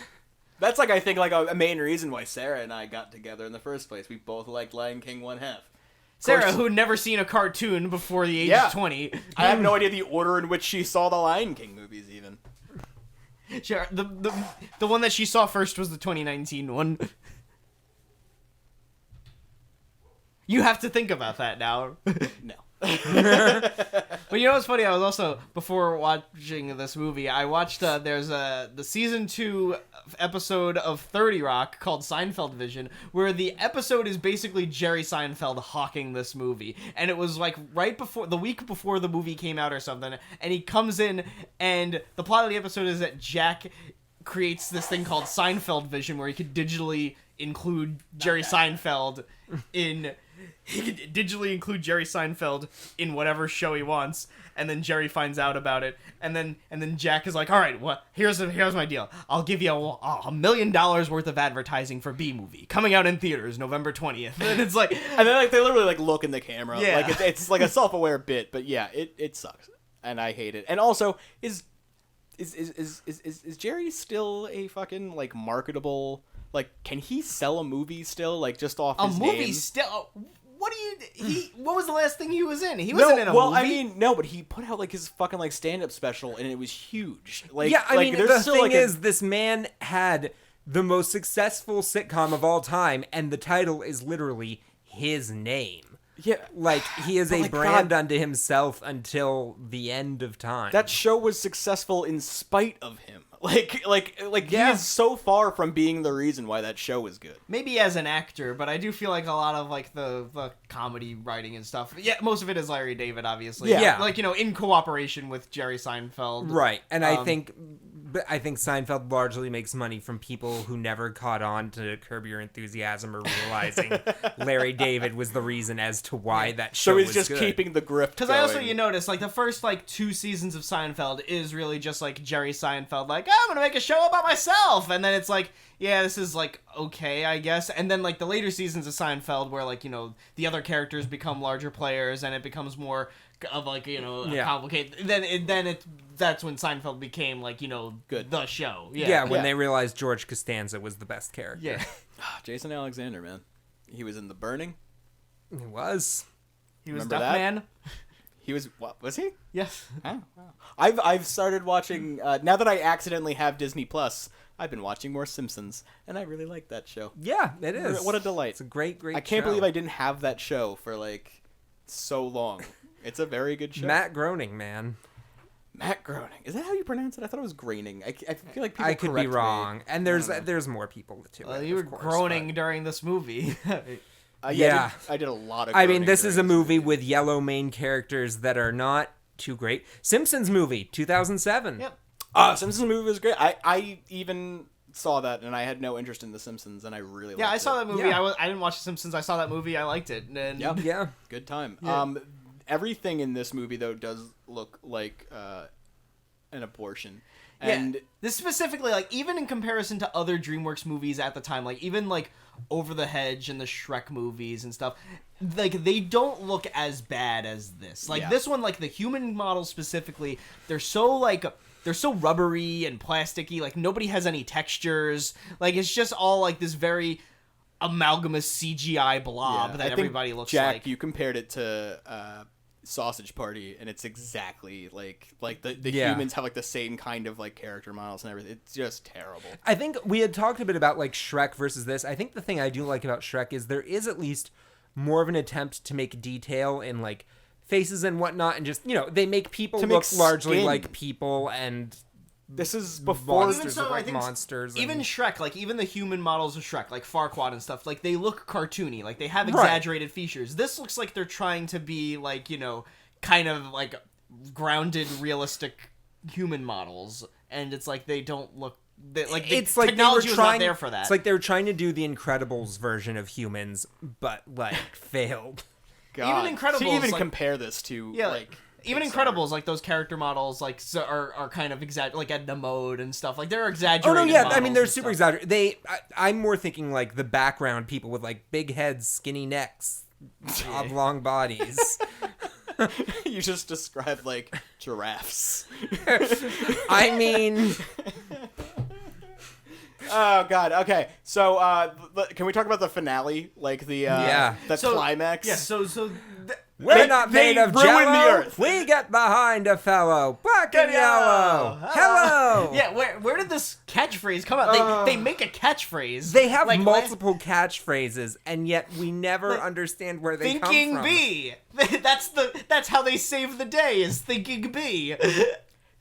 That's like I think like a main reason why Sarah and I got together in the first place. We both liked Lion King 1/2. Sarah, who'd never seen a cartoon before the age Yeah. of 20. I have no idea the order in which she saw the Lion King movies even. Sure, the one that she saw first was the 2019 one. You have to think about that now. No. But you know what's funny? I was also, before watching this movie, I watched, there's the season 2 episode of 30 Rock called Seinfeld Vision, where the episode is basically Jerry Seinfeld hawking this movie. And it was like the week before the movie came out or something, and he comes in, and the plot of the episode is that Jack creates this thing called Seinfeld Vision, where he could digitally include Jerry Seinfeld in... He could digitally include Jerry Seinfeld in whatever show he wants, and then Jerry finds out about it, and then Jack is like, "All right, what? Here's my deal. I'll give you $1 million worth of advertising for B-movie coming out in theaters November 20th." And it's like, And then like they literally like look in the camera. Yeah. Like it's like a self-aware bit, but yeah, it sucks. And I hate it. And also is Jerry still a fucking like marketable, like can he sell a movie still, like just off a his movie name? still. What was the last thing he was in? He wasn't in a well, movie. I mean, no, but he put out like his fucking like stand-up special, and it was huge. Like, Yeah, I mean, there's the still, thing like, is, this man had the most successful sitcom of all time, and the title is literally his name. yeah, Like, he is But, a like, brand God, unto himself until the end of time. that show was successful in spite of him. Like he Yeah. is so far from being the reason why that show is good. Maybe as an actor, but I do feel like a lot of like the comedy writing and stuff. Yeah, most of it is Larry David, obviously. Yeah. Like in cooperation with Jerry Seinfeld. Right, and I think But I think Seinfeld largely makes money from people who never caught on to Curb Your Enthusiasm or realizing Larry David was the reason as to why that show So he's was just good. keeping the grift Because going. I also, you notice, like, the first, like, 2 seasons of Seinfeld is really just, like, Jerry Seinfeld, like, I'm gonna make a show about myself! And then it's like, yeah, this is, like, okay, I guess. And then, like, the later seasons of Seinfeld where, like, you know, the other characters become larger players and it becomes more of, like, you know, complicated. That's when Seinfeld became, like, you know, Good. the show. Yeah, when Yeah. they realized George Costanza was the best character. Yeah. Jason Alexander, man. He was in The Burning. He was. He was Remember that? Duckman. He was, what, was he? Yes. Oh, wow. I've started watching, now that I accidentally have Disney Plus, I've been watching more Simpsons, and I really like that show. Yeah, it is. What a delight. It's a great I can't believe I didn't have that show for, like, so long. It's a very good show. Matt Groening, man. Matt Groening. Is that how you pronounce it? I thought it was Groening. I feel like people I could be correct me. wrong. And there's more people to it. You were of course, groaning but- during this movie. Yeah. I did a lot of I mean, groaning this is a during this movie with yellow main characters that are not too great. Simpsons movie, 2007. Yep. Simpsons movie was great. I even saw that, and I had no interest in The Simpsons, and I really Yeah, liked I saw it. that movie. Yeah. I didn't watch The Simpsons. I saw that movie. I liked it. And Yeah. Yeah. Good time. Yeah. Everything in this movie, though, does look like an abortion. Yeah, And this specifically, like, even in comparison to other DreamWorks movies at the time, like, even, like, Over the Hedge and the Shrek movies and stuff, like, they don't look as bad as this. Like, Yeah. this one, like, the human models specifically, they're so rubbery and plasticky, like, nobody has any textures. Like, it's just all, like, this very amalgamous CGI blob yeah, that I think, everybody looks Jack, like. you compared it to Sausage Party, and it's exactly like the Yeah. humans have like the same kind of like character models and everything. It's just terrible. I think we had talked a bit about like Shrek versus this. I think the thing I do like about Shrek is there is at least more of an attempt to make detail in like faces and whatnot, and just, you know, they make people To look make largely skin. like people, and This is before monsters so, look I like think monsters. Even and- Shrek, like, even the human models of Shrek, like Farquaad and stuff, like, they look cartoony. Like, they have Right. exaggerated features. This looks like they're trying to be, like, you know, kind of, like, grounded, realistic human models. And it's like they don't look... like, the it's like technology they were was trying, not there for that. It's like they were trying to do the Incredibles version of humans, but like failed. God. Even Incredibles, to even like- compare this to yeah, like even Pixar. Incredibles, like, those character models, like, are kind of like Edna Mode and stuff. Like, they're Oh exaggerated no, yeah, I models mean they're and super stuff. exaggerated. I'm more thinking like the background people with like big heads, skinny necks, oblong bodies. You just described like giraffes. I mean, Oh God. Okay. So can we talk about the finale? Like the the So- climax. Yeah, so we're not they made of ruined jello. the earth. We get behind a fellow, black and yellow. Hello. Hello. Yeah, where did this catchphrase come out? They make a catchphrase. They have like, multiple catchphrases, and yet we never understand where they Thinking come from. bee. That's how they save the day, is thinking bee.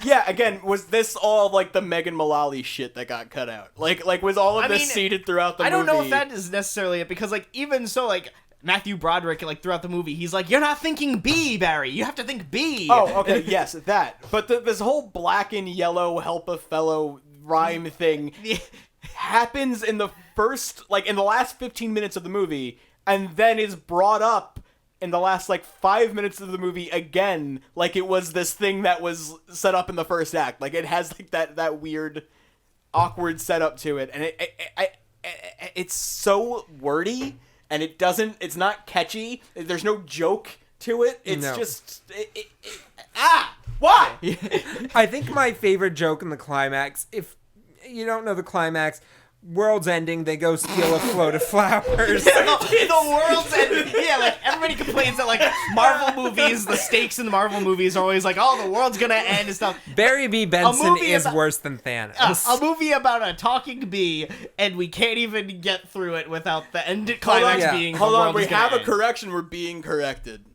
Yeah. Again, was this all like the Megan Mullally shit that got cut out? Like was all of I this mean, seeded throughout the I movie? don't know if that is necessarily it, because like even so, like Matthew Broderick, like throughout the movie, he's like, "You're not thinking bee, Barry. You have to think bee." Oh, okay, yes, that. But this whole black and yellow help a fellow rhyme thing happens in the last 15 minutes of the movie, and then is brought up in the last, 5 minutes of the movie again, like it was this thing that was set up in the first act. Like, it has, that weird, awkward setup to it, and it's so wordy, and it's not catchy. There's no joke to it. It's No. just... Why? I think my favorite joke in the climax, if you don't know the climax, world's ending, they go steal a float of flowers. The world's end. Yeah, like everybody complains that like Marvel movies, the stakes in the Marvel movies are always like, "Oh, the world's gonna end" and stuff. Barry B. Benson movie is about- worse than Thanos. A movie about a talking bee, and we can't even get through it without the end climax on. being. Hold the on, world we is gonna have a end. correction. We're being corrected.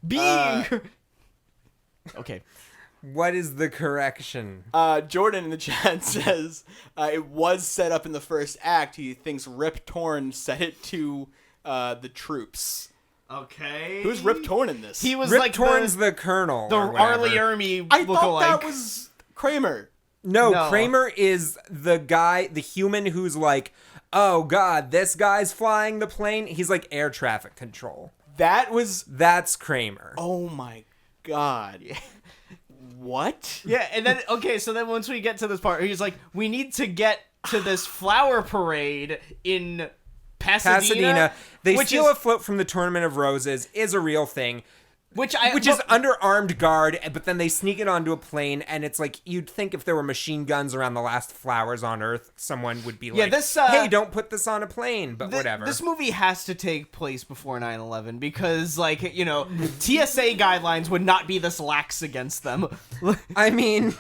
Okay. What is the correction? Jordan in the chat says it was set up in the first act. He thinks Rip Torn set it to the troops. Okay. Who's Rip Torn in this? He was Rip like Torn's the Colonel. the or whatever. Arlie Ermy I thought lookalike. that was Kramer. No. Kramer is the guy, the human who's like, oh god, this guy's flying the plane. He's like air traffic control. That's Kramer. Oh my god. What? Yeah, and then so then once we get to this part, he's like, we need to get to this flower parade in Pasadena. They steal a float from the Tournament of Roses is a real thing. Which is under armed guard, but then they sneak it onto a plane, and it's like, you'd think if there were machine guns around the last flowers on Earth, someone would be like, hey, don't put this on a plane, but whatever. This movie has to take place before 9/11, because, like, you know, TSA guidelines would not be this lax against them. I mean,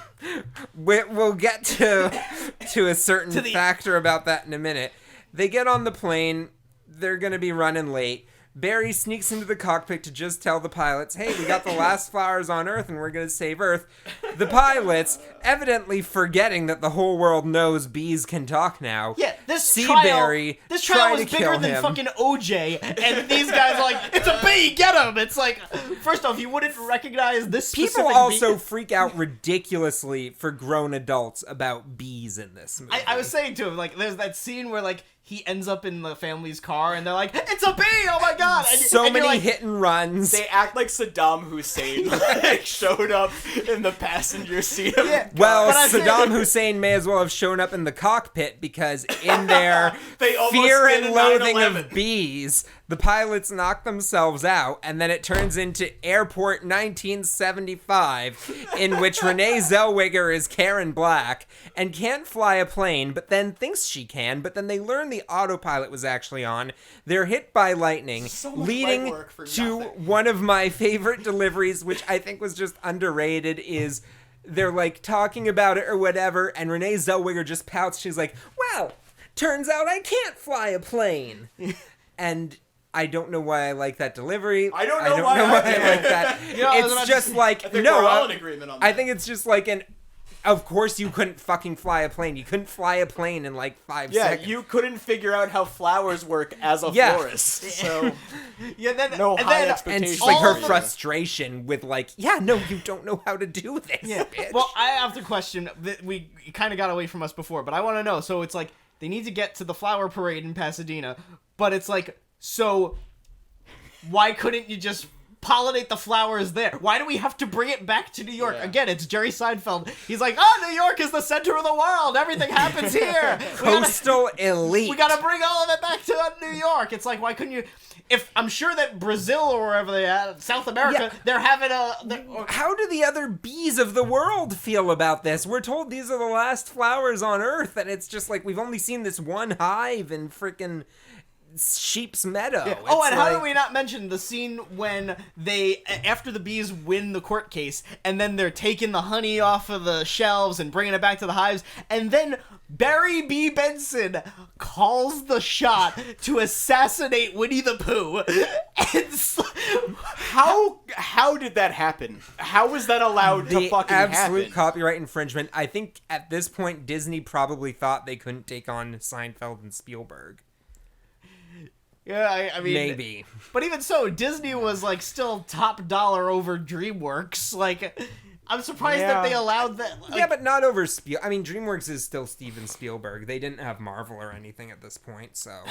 we'll get to a certain factor about that in a minute. They get on the plane, they're gonna be running late. Barry sneaks into the cockpit to just tell the pilots, hey, we got the last flowers on Earth and we're going to save Earth. The pilots, evidently forgetting that the whole world knows bees can talk now, this Barry, trial was bigger than fucking OJ, and these guys are like, it's a bee, get him! It's like, first off, you wouldn't recognize this specific People also bee. freak out ridiculously for grown adults about bees in this movie. I was saying to him, like, there's that scene where, like, he ends up in the family's car, and they're like, it's a bee! Oh my god! And many like, hit and runs. They act like Saddam Hussein showed up in the passenger seat of the Well, Saddam Hussein may as well have shown up in the cockpit, because in their fear and loathing of bees, the pilots knock themselves out, and then it turns into Airport 1975, in which Renee Zellweger is Karen Black, and can't fly a plane, but then thinks she can, but then they learn the autopilot was actually on. They're hit by lightning, leading to one of my favorite deliveries, which I think was just underrated, is they're like talking about it or whatever, and Renee Zellweger just pouts. She's like, well, turns out I can't fly a plane. And I don't know why I like that delivery. I don't know why I like that. It's just like, I think we're all in agreement on that. I think it's just like of course you couldn't fucking fly a plane. You couldn't fly a plane in like 5 seconds. Yeah, you couldn't figure out how flowers work as a florist. So, no high expectations. And it's like her frustration with like, no, you don't know how to do this, bitch. Well, I have to question, we kind of got away from us before, but I want to know, so it's like, they need to get to the flower parade in Pasadena, but it's like, so why couldn't you just pollinate the flowers there? Why do we have to bring it back to New York? Again, it's Jerry Seinfeld. He's like, New York is the center of the world. Everything happens here. Coastal elite. We gotta bring all of it back to New York. It's like, why couldn't you... If I'm sure that Brazil or wherever they are, South America, they're having How do the other bees of the world feel about this? We're told these are the last flowers on Earth, and it's just like, we've only seen this one hive in frickin' Sheep's Meadow. Yeah. Oh, and how did we not mention the scene when they, after the bees win the court case, and then they're taking the honey off of the shelves and bringing it back to the hives, and then Barry B. Benson calls the shot to assassinate Winnie the Pooh. How did that happen? How was that allowed to fucking happen? The absolute copyright infringement. I think at this point Disney probably thought they couldn't take on Seinfeld and Spielberg. Yeah, I mean... Maybe. But even so, Disney was, like, still top dollar over DreamWorks. Like, I'm surprised that they allowed that... Like... Yeah, but not over I mean, DreamWorks is still Steven Spielberg. They didn't have Marvel or anything at this point, so...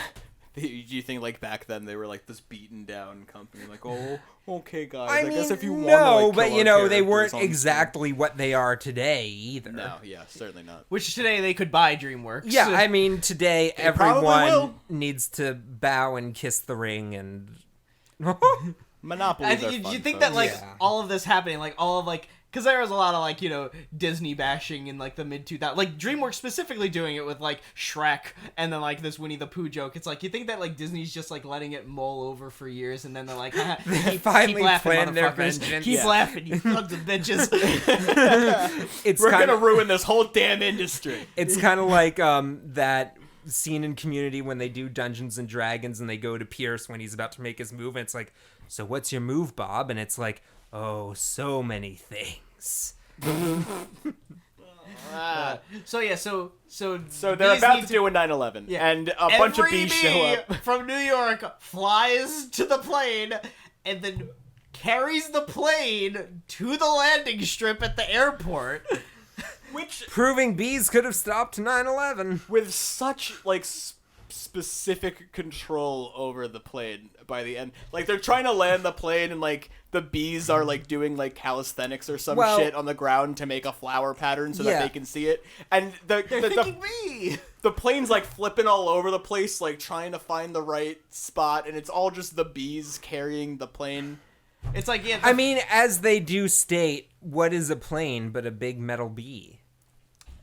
Do you think, like, back then they were, like, this beaten down company? Like, oh, okay, guys, I guess if you want to, like, but, you know, they weren't exactly what they are today, either. No, yeah, certainly not. Which today they could buy DreamWorks. Yeah, I mean, today everyone needs to bow and kiss the ring and... Monopoly. Do you think that, like, all of this happening, like, all of, like... Because there was a lot of, like, you know, Disney bashing in, like, the mid-2000s. Like, DreamWorks specifically doing it with, like, Shrek and then, like, this Winnie the Pooh joke. It's like, you think that, like, Disney's just, like, letting it mull over for years and then they're like, they finally planned their motherfuckers. vengeance. Keep laughing, you sons of bitches. We're gonna ruin this whole damn industry. It's kind of like that scene in Community when they do Dungeons and Dragons and they go to Pierce when he's about to make his move and it's like, so what's your move, Bob? And it's like, oh, so many things. So they're about to do a 9/11, and a bunch of bees show up from New York, flies to the plane, and then carries the plane to the landing strip at the airport. Which Proving bees could have stopped 9/11. with such like specific control over the plane by the end. Like they're trying to land the plane and like the bees are like doing like calisthenics or some shit on the ground to make a flower pattern so that they can see it. And They're thinking bee. the plane's like flipping all over the place, like trying to find the right spot, and it's all just the bees carrying the plane. It's like, yeah. I mean, as they do state, what is a plane but a big metal bee?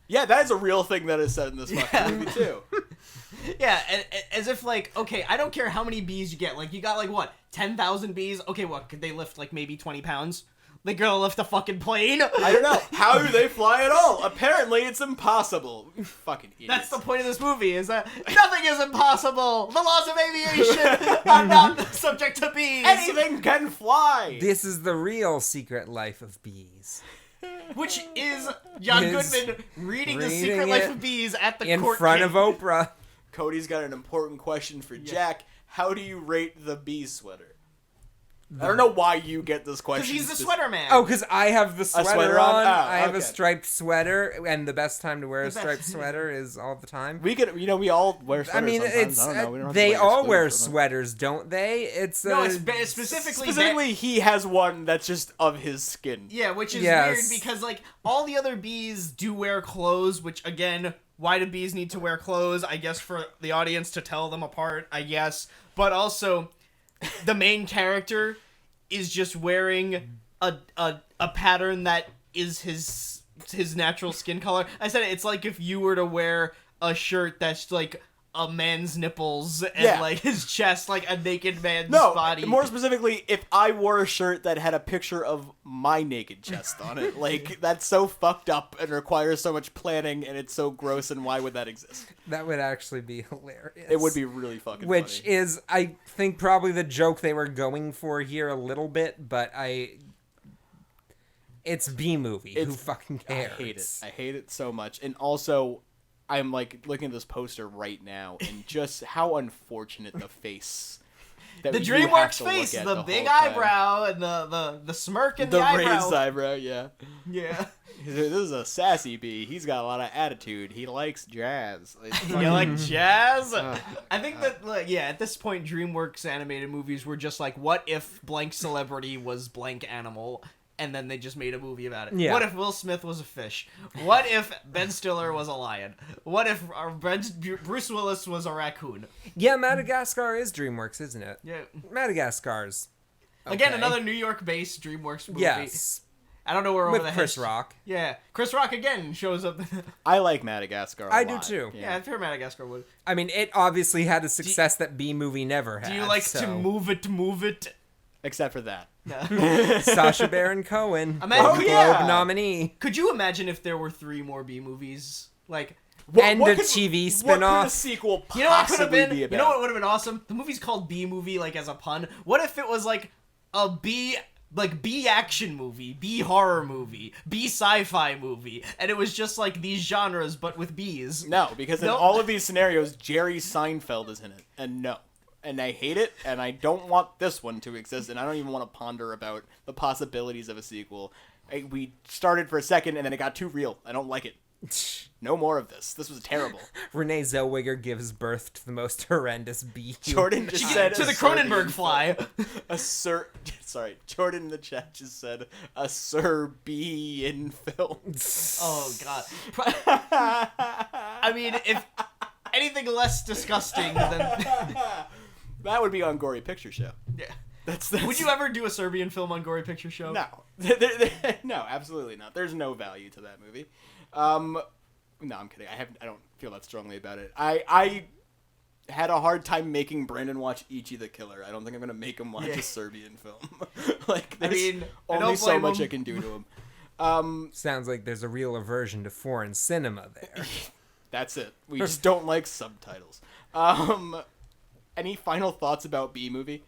Yeah, that is a real thing that is said in this fucking movie too. Yeah, as if like, okay, I don't care how many bees you get. Like, you got like what, 10,000 bees? Okay, what, could they lift like maybe 20 pounds? They're gonna lift a fucking plane? I don't know. How do they fly at all? Apparently, it's impossible. Fucking idiots. That's the point of this movie, is that nothing is impossible. The laws of aviation are not subject to bees. Anything can fly. This is the real secret life of bees. Which is John Goodman reading The Secret Life of Bees at the in court front case. of Oprah. Cody's got an important question for Jack. How do you rate the bee sweater? I don't know why you get this question. Because he's the sweater man. Oh, because I have the sweater, sweater on? on. Oh, I have a okay. striped sweater, and the best time to wear a striped sweater is all the time. We could, we all wear sweaters. I mean, sometimes. it's I don't know. We don't have to they all wear sometimes. sweaters, don't they? It's No, it's specifically... Specifically, he has one that's just of his skin. Yeah, which is Yes. weird because, like, all the other bees do wear clothes, which, again, why do bees need to wear clothes? I guess for the audience to tell them apart, I guess. But also, the main character is just wearing a pattern that is his natural skin color. I said it's like if you were to wear a shirt that's, like, a man's nipples and, like, his chest, like a naked man's body. More specifically, if I wore a shirt that had a picture of my naked chest on it, like, that's so fucked up and requires so much planning, and it's so gross, and why would that exist? That would actually be hilarious. It would be really fucking Which funny. is, I think, probably the joke they were going for here a little bit, but it's B-movie. Who fucking cares? I hate it. I hate it so much. And also, I'm, like, looking at this poster right now, and just how unfortunate the face. That the you have Dreamworks to look face, at the big whole time. eyebrow, and the smirk in the The eyebrow. raised eyebrow, yeah. Yeah. This is a sassy bee. He's got a lot of attitude. He likes jazz. You like jazz? I think that, like, yeah, at this point, DreamWorks animated movies were just like, what if blank celebrity was blank animal? And then they just made a movie about it. Yeah. What if Will Smith was a fish? What if Ben Stiller was a lion? What if Bruce Willis was a raccoon? Yeah, Madagascar is DreamWorks, isn't it? Yeah. Madagascar's. Again, okay. another New York-based DreamWorks movie. Yes. I don't know where over With the Chris head. Rock. Yeah, Chris Rock again shows up. I like Madagascar a I lot. do too. Yeah, I'm sure Madagascar would. I mean, it obviously had a success that B-movie never had. Do you like so. to move it? Except for that. No. Sacha Baron Cohen, Imagine- Golden Oh, yeah. Globe nominee. Could you imagine if there were 3 more B movies? Like, And a TV What could a spinoff. sequel possibly you know what could have been? be You about? know what would have been awesome? The movie's called B movie, like as a pun. What if it was like a B action movie, B horror movie, B sci-fi movie, and it was just like these genres but with bees? No, because in Nope. all of these scenarios, Jerry Seinfeld is in it. And no. And I hate it, and I don't want this one to exist, and I don't even want to ponder about the possibilities of a sequel. We started for a second, and then it got too real. I don't like it. No more of this. This was terrible. Renee Zellweger gives birth to the most horrendous bee. Jordan just said To a the Serbian Cronenberg fly. Sorry, Jordan in the chat just said a Serbian film. Oh god. I mean, if anything less disgusting than That would be on Gory Picture Show. yeah. That's Would you ever do a Serbian film on Gory Picture Show? No. No, absolutely not. There's no value to that movie. No, I'm kidding. I don't feel that strongly about it. I had a hard time making Brandon watch Ichi the Killer. I don't think I'm gonna make him watch a Serbian film. Like, there's mean, I only don't so blame much him. I can do to him. Sounds like there's a real aversion to foreign cinema there. That's it. We just don't like subtitles. Any final thoughts about B-movie?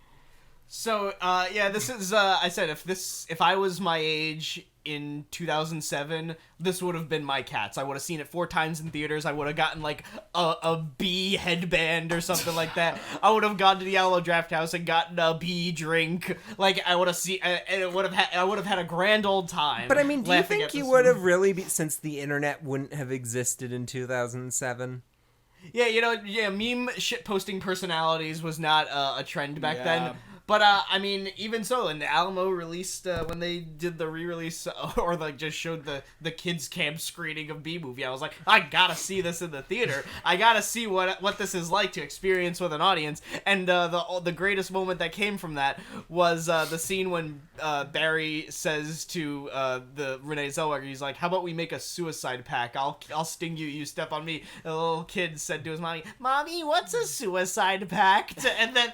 So, yeah, this is, I said, if I was my age in 2007, this would have been my Cats. I would have seen it 4 times in theaters. I would have gotten like a bee headband or something like that. I would have gone to the Alamo Draft House and gotten a bee drink. Like I would have seen, and I would have had a grand old time. But I mean, do you laughing think at you this would have movie. really, since the internet wouldn't have existed in 2007? Yeah, meme shitposting personalities was not a trend back then. But, I mean, even so, and Alamo released, when they did the re-release, or like just showed the kids' camp screening of B-Movie, I was like, I gotta see this in the theater. I gotta see what this is like to experience with an audience. And the greatest moment that came from that was the scene when Barry says to the Renee Zellweger, he's like, how about we make a suicide pact? I'll sting you, you step on me. And the little kid said to his Mommy, what's a suicide pact? And then...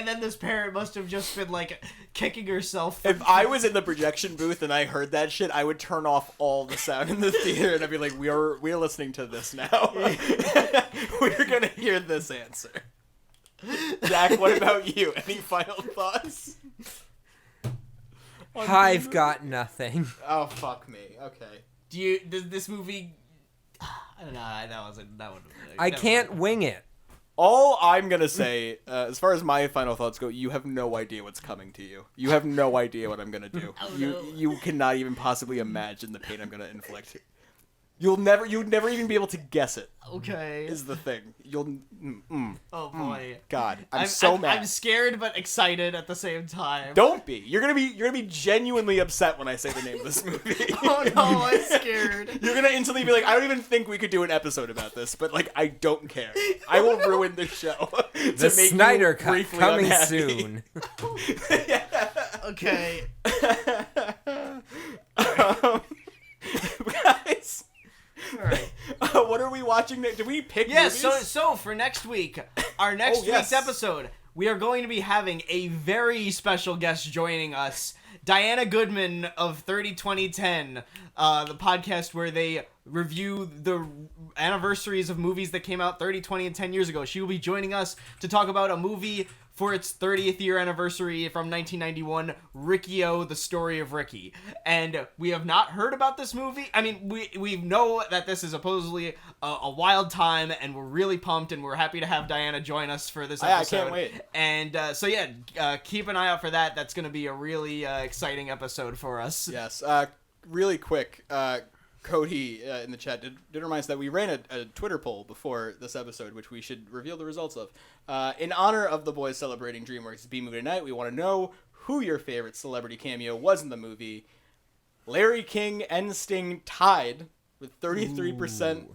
And then this parent must have just been, like, kicking herself. If I was in the projection booth and I heard that shit, I would turn off all the sound in the theater and I'd be like, we're listening to this now. We're gonna hear this answer. Jack, what about you? Any final thoughts? I've got nothing. Oh, fuck me. Okay. Does this movie... I don't know, that one. I can't wing it. All I'm gonna say, as far as my final thoughts go, you have no idea what's coming to you. You have no idea what I'm gonna do. You cannot even possibly imagine the pain I'm gonna inflict. You'd never even be able to guess it. Okay. Is the thing. Oh boy. God, I'm so mad. I'm scared but excited at the same time. Don't be. You're gonna be genuinely upset when I say the name of this movie. Oh no, I'm scared. You're gonna instantly be like, I don't even think we could do an episode about this, but like, I don't care. I will ruin the show. The Snyder Cut briefly coming unhappy. soon. Okay. Guys. All right. What are we watching? Did we pick Yes, movies? so for next week, our next yes. week's episode, we are going to be having a very special guest joining us, Diana Goodman of 30-2010, the podcast where they review the anniversaries of movies that came out 30, 20, and 10 years ago. She will be joining us to talk about a movie for its 30th year anniversary from 1991, Ricky-O, The Story of Ricky. And we have not heard about this movie. I mean, we know that this is supposedly a wild time, and we're really pumped, and we're happy to have Diana join us for this episode. I can't wait. And keep an eye out for that. That's going to be a really exciting episode for us. Yes. Really quick, Cody in the chat did remind us that we ran a Twitter poll before this episode, which we should reveal the results of. In honor of the boys celebrating Dreamworks' B-Movie Tonight, we want to know who your favorite celebrity cameo was in the movie. Larry King and Sting tied with 33%.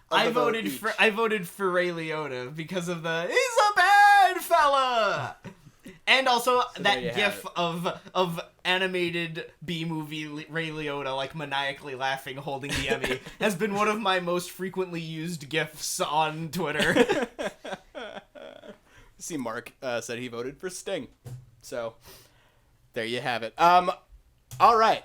I voted for Ray Liotta because of the "he's a bad fella," and also that gif of animated B-movie Ray Liotta like maniacally laughing holding the Emmy has been one of my most frequently used gifs on Twitter. See, Mark said he voted for Sting, so there you have it. All right,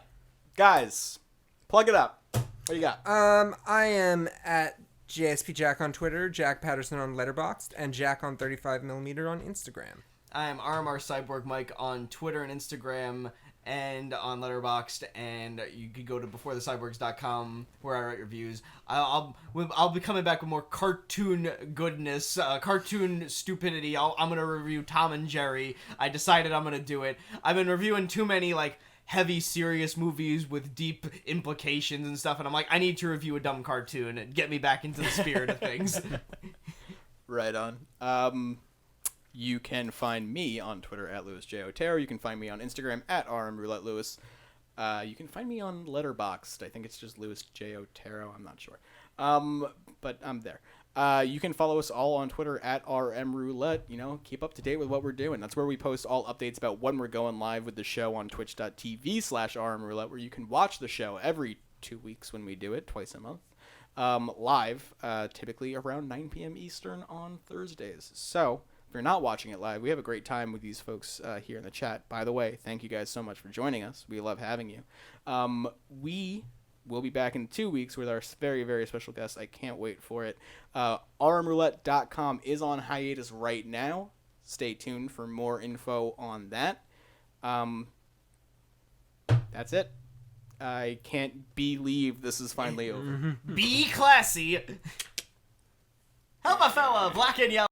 guys, plug it up. What do you got? I am at JSP Jack on Twitter, Jack Patterson on Letterboxd, and Jack on 35mm on Instagram. I am RMR Cyborg Mike on Twitter and Instagram and on Letterboxd, and you can go to beforethecyborgs.com where I write reviews. I'll be coming back with more cartoon goodness, cartoon stupidity. I'm gonna review Tom and Jerry. I decided I'm gonna do it. I've been reviewing too many like heavy, serious movies with deep implications and stuff, and I'm like, I need to review a dumb cartoon and get me back into the spirit of things. Right on. You can find me on Twitter at LewisJOtero. You can find me on Instagram at RMRouletteLewis. You can find me on Letterboxd. I think it's just Lewis J. Otero. I'm not sure. But I'm there. You can follow us all on Twitter at RMRoulette. You know, keep up to date with what we're doing. That's where we post all updates about when we're going live with the show on twitch.tv/RMRoulette, where you can watch the show every 2 weeks when we do it, twice a month. Live, typically around 9 p.m. Eastern on Thursdays. So if you're not watching it live, we have a great time with these folks here in the chat. By the way, thank you guys so much for joining us. We love having you. We'll be back in 2 weeks with our very, very special guest. I can't wait for it. rmroulette.com is on hiatus right now. Stay tuned for more info on that. That's it. I can't believe this is finally over. Be classy. Help a fella, black and yellow.